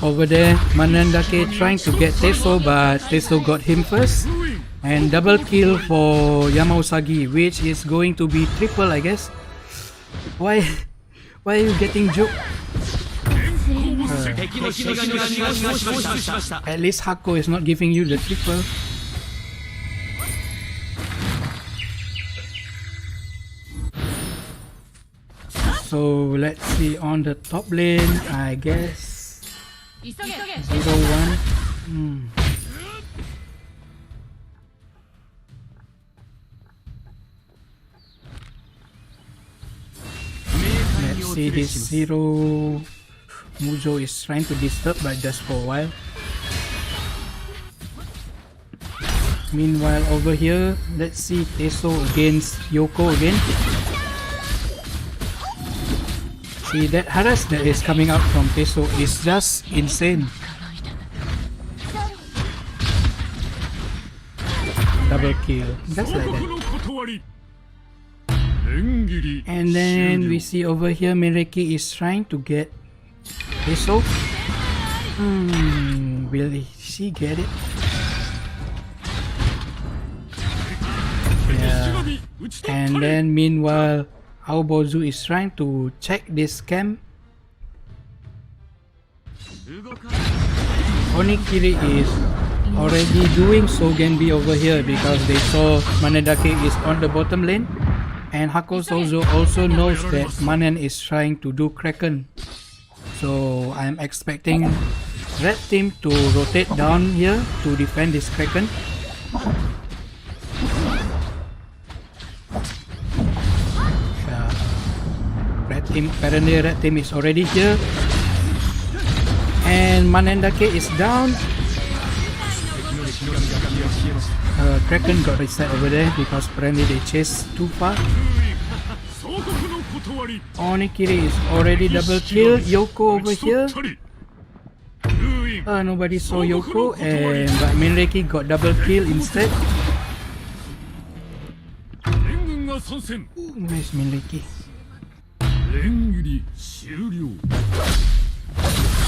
Over there, Manendake trying to get Teso, but Teso got him first. And double kill for Yamausagi, which is going to be triple, I guess. Why are you getting juked? At least Hako is not giving you the triple. So let's see on the top lane, I guess 0-1. Let's see, this Zero Mujo is trying to disturb, but just for a while. Meanwhile over here, let's see Teso against Yoko again. See, that harass that is coming out from Teso is just insane. Double kill, just like that. And then we see over here Mereki is trying to get Teso. Will she get it? Yeah. And then meanwhile Aobozu is trying to check this camp. Onikiri is already doing Sogenbi over here because they saw Manendake is on the bottom lane. And Hako Sozo also knows that Manen is trying to do Kraken. So I'm expecting red team to rotate down here to defend this Kraken. Apparently red team is already here. And Manendake is down. Kraken got reset over there because apparently they chased too far. Onikiri is already double killed. Yoko over here. Nobody saw Yoko, and but Minreki got double kill instead. Where's Minreki?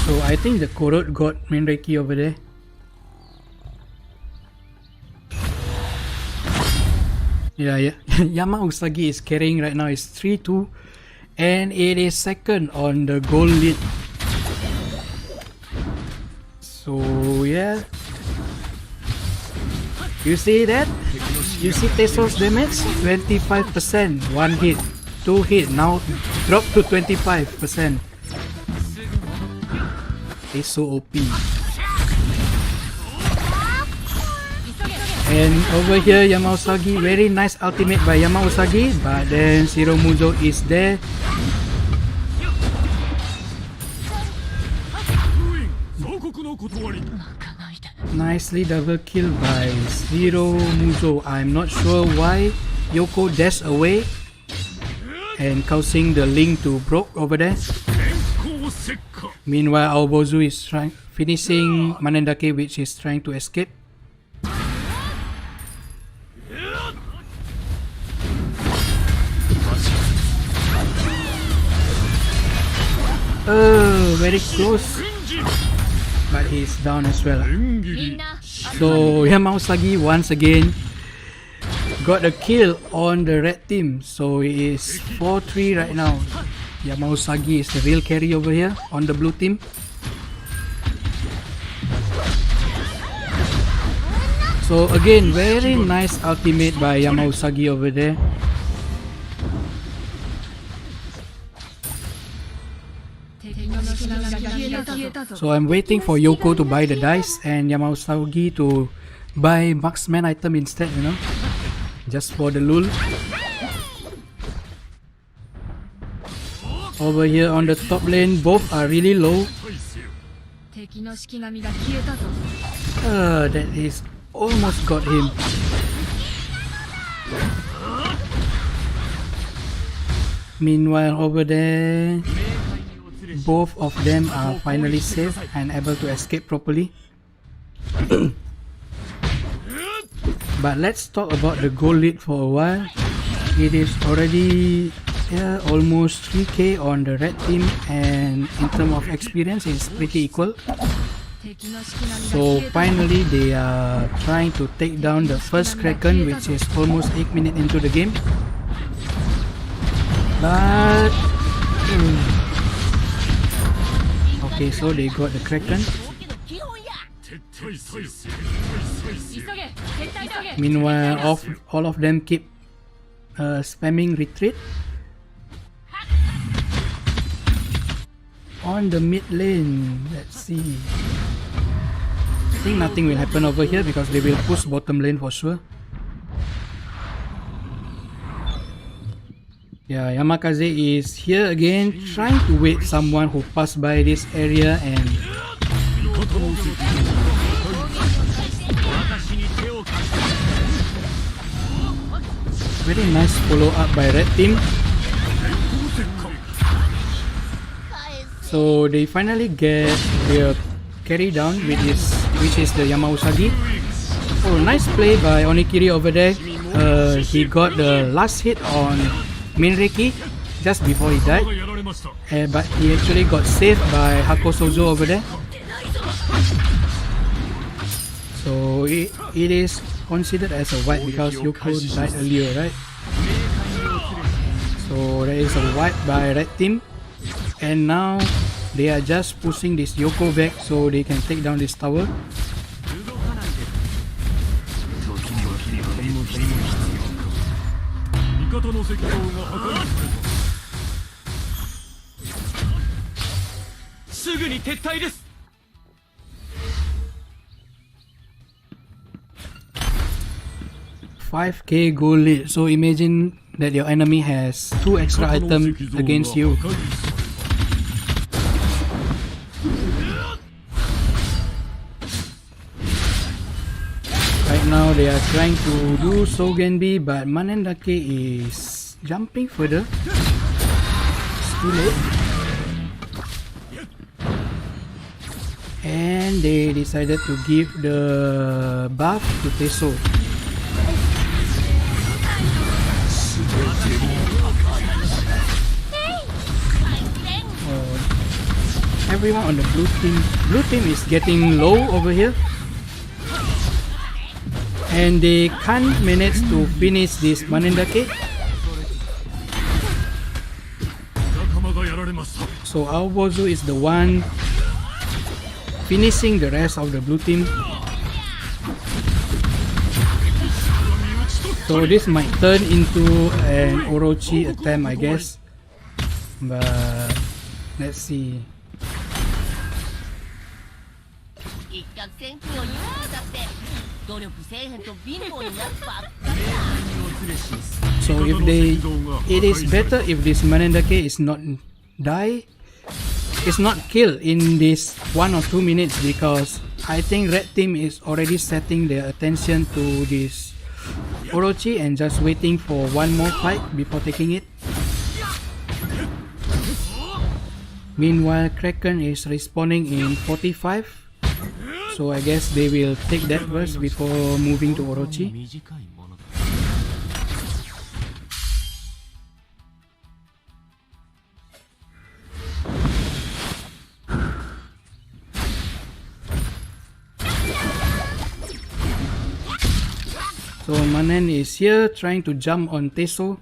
So I think the Korot got Minreki over there. Yeah. Yama Usagi is carrying right now. It's 3-2 and it is second on the goal lead. So yeah, you see that? You see Teso's damage? 25%, 1 hit, 2 hit, now drop to 25%. It's so OP. And over here Yamausagi, very nice ultimate by Yamausagi, but then Shiromuzo is there. Nicely double kill by Zero Muzo. I'm not sure why Yoko dashed away and causing the link to broke over there. Meanwhile, Aobozu is finishing Manendake, which is trying to escape. Oh, very close. But he's down as well. So Yamausagi once again got a kill on the red team. So it is 4-3 right now. Yamausagi is the real carry over here on the blue team. So again, very nice ultimate by Yamausagi over there. So I'm waiting for Yoko to buy the dice and Yamausagi to buy marksman item instead, you know, just for the lul. Over here on the top lane, both are really low. That is almost got him. Meanwhile over there, both of them are finally safe and able to escape properly. But let's talk about the goal lead for a while. It is already almost 3k on the red team, and in terms of experience it's pretty equal. So finally they are trying to take down the first Kraken, which is almost 8 minutes into the game. But okay, so they got the Kraken. Meanwhile, all of them keep spamming retreat. On the mid lane, let's see. I think nothing will happen over here because they will push bottom lane for sure. Yeah, Yamakaze is here again, trying to wait someone who passed by this area and very nice follow up by red team. So they finally get their carry down, which is the Yamausagi. Oh, nice play by Onikiri over there. He got the last hit on Minreki just before he died, but he actually got saved by Hakosozo over there. So it is considered as a wipe because Yoko died earlier, right? So there is a wipe by red team, and now they are just pushing this Yoko back so they can take down this tower. $5k gold lead. So imagine that your enemy has 2 extra items against you. Right now they are trying to do Sogenbi, but Manendake is jumping further. It's too late. And they decided to give the buff to Teso. Everyone on the blue team is getting low over here, and they can't manage to finish this Manendake. So Aobozu is the one finishing the rest of the blue team. So this might turn into an Orochi attempt, I guess, but let's see. So it is better if this Manendake is not die, it's not killed in this 1 or 2 minutes, because I think red team is already setting their attention to this Orochi and just waiting for one more fight before taking it. Meanwhile, Kraken is respawning in 45, so I guess they will take that first before moving to Orochi. So Manen is here trying to jump on Teso.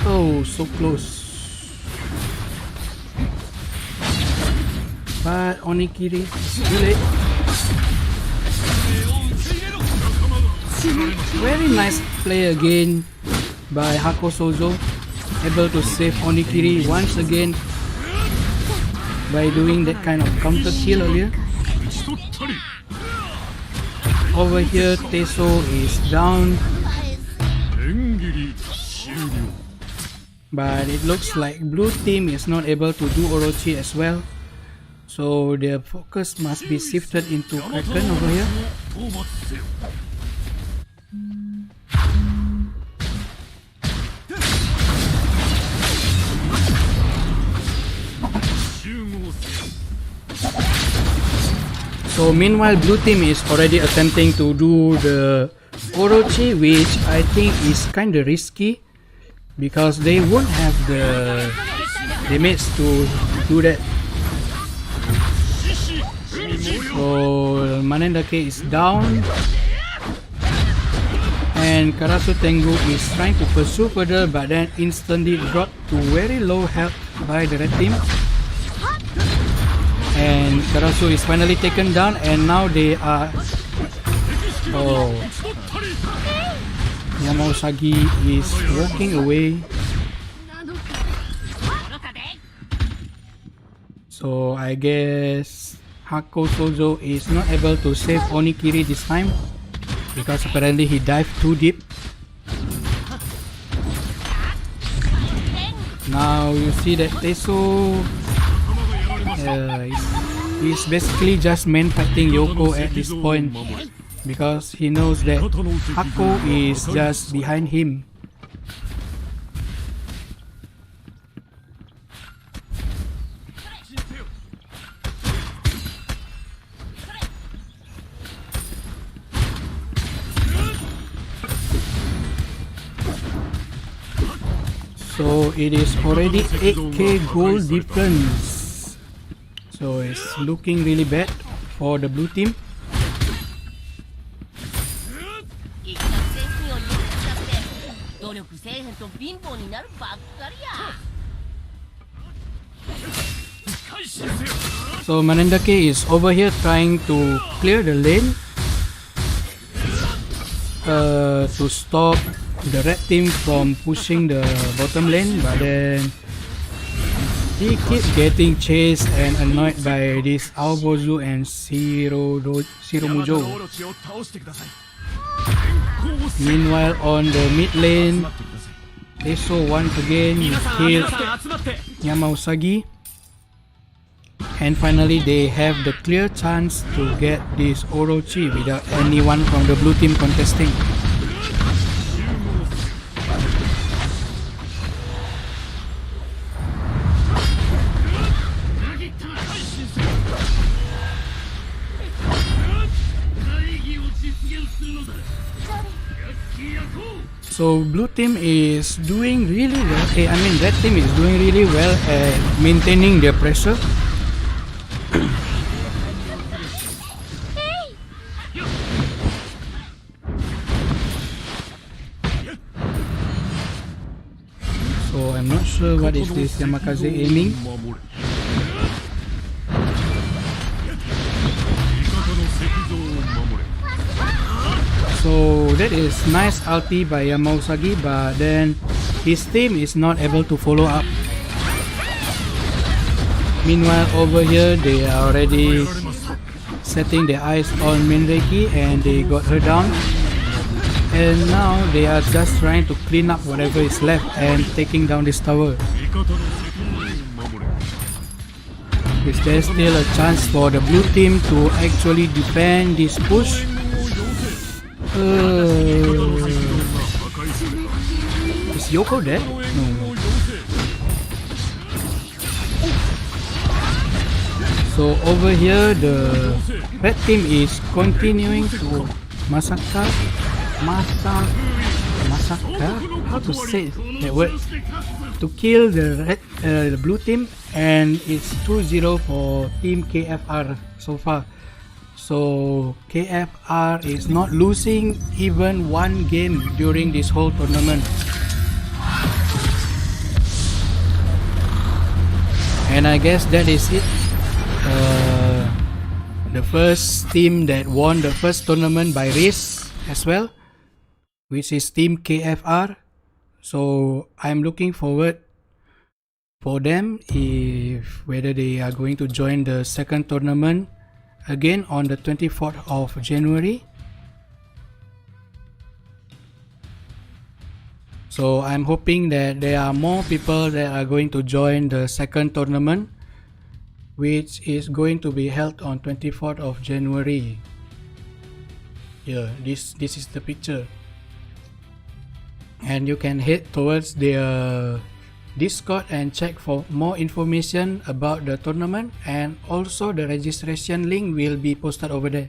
Oh, so close. But Onikiri is too late. Very nice play again by Hako Sozo, able to save Onikiri once again by doing that kind of counter kill earlier. Over here, Teso is down, but it looks like blue team is not able to do Orochi as well, so their focus must be shifted into Kraken over here. So meanwhile, blue team is already attempting to do the Orochi, which I think is kinda risky because they won't have the damage to do that. So Manendake is down and Karasu Tengu is trying to pursue further, but then instantly dropped to very low health by the red team. And Karasu is finally taken down, and now they are... Oh, Yamausagi is walking away. So I guess Hako Sozo is not able to save Onikiri this time because apparently he dived too deep. Now you see that Teso he's basically just main fighting Yoko at this point because he knows that Hako is just behind him. So it is already 8k gold difference. So it's looking really bad for the blue team. So Manendake is over here trying to clear the lane to stop the red team from pushing the bottom lane, but then he keeps getting chased and annoyed by this Aobozu and Shiromujo. Meanwhile, on the mid lane, Teso once again killed Yamausagi. And finally, they have the clear chance to get this Orochi without anyone from the blue team contesting. So blue team is doing really well. Red team is doing really well at maintaining their pressure. So I'm not sure what is this Yamakaze aiming. So that is nice ulti by Yamausagi, but then his team is not able to follow up. Meanwhile, over here they are already setting their eyes on Minreiki and they got her down. And now they are just trying to clean up whatever is left and taking down this tower. Is there still a chance for the blue team to actually defend this push? Is Yoko dead? No. So over here the red team is continuing to massacre. How to say that word? To kill the blue team, and it's 2-0 for team KFR so far. So KFR is not losing even one game during this whole tournament. And I guess that is it. The first team that won the first tournament by REES as well, which is team KFR. So I'm looking forward for them if whether they are going to join the second tournament again on the 24th of January. So I'm hoping that there are more people that are going to join the second tournament, which is going to be held on 24th of January. Yeah, this is the picture. And you can head towards their Discord and check for more information about the tournament, and also the registration link will be posted over there.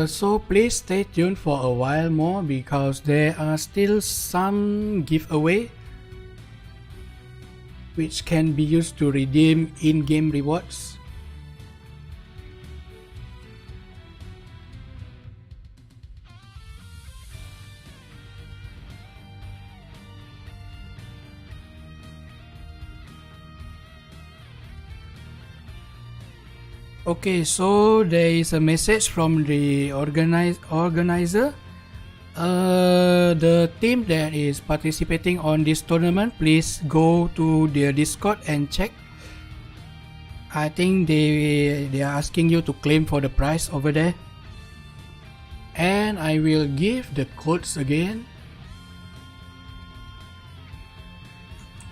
So please stay tuned for a while more, because there are still some giveaway which can be used to redeem in-game rewards. Okay, so there is a message from the organizer. The team that is participating on this tournament, please go to their Discord and check. I think they are asking you to claim for the prize over there. And I will give the codes again.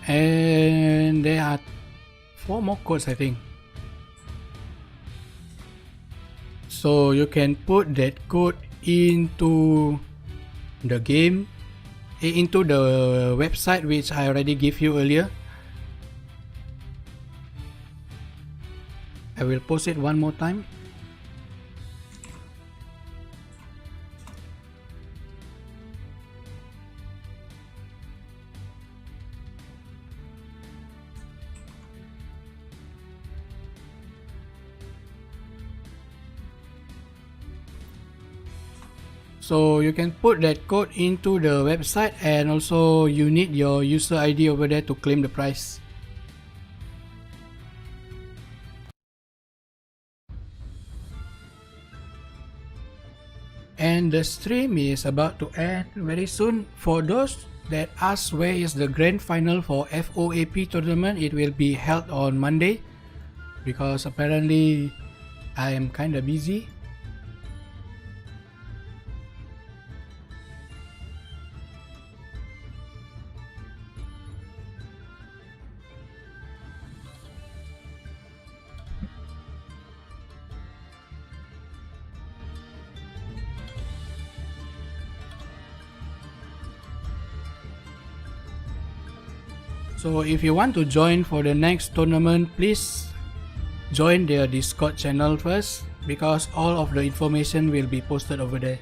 And there are 4 more codes, I think. So you can put that code into the game, into the website which I already gave you earlier. I will post it one more time. So you can put that code into the website, and also you need your user ID over there to claim the prize. And the stream is about to end very soon. For those that ask where is the grand final for FOAP tournament, it will be held on Monday, because apparently I am kinda busy. So if you want to join for the next tournament, please join their Discord channel first, because all of the information will be posted over there.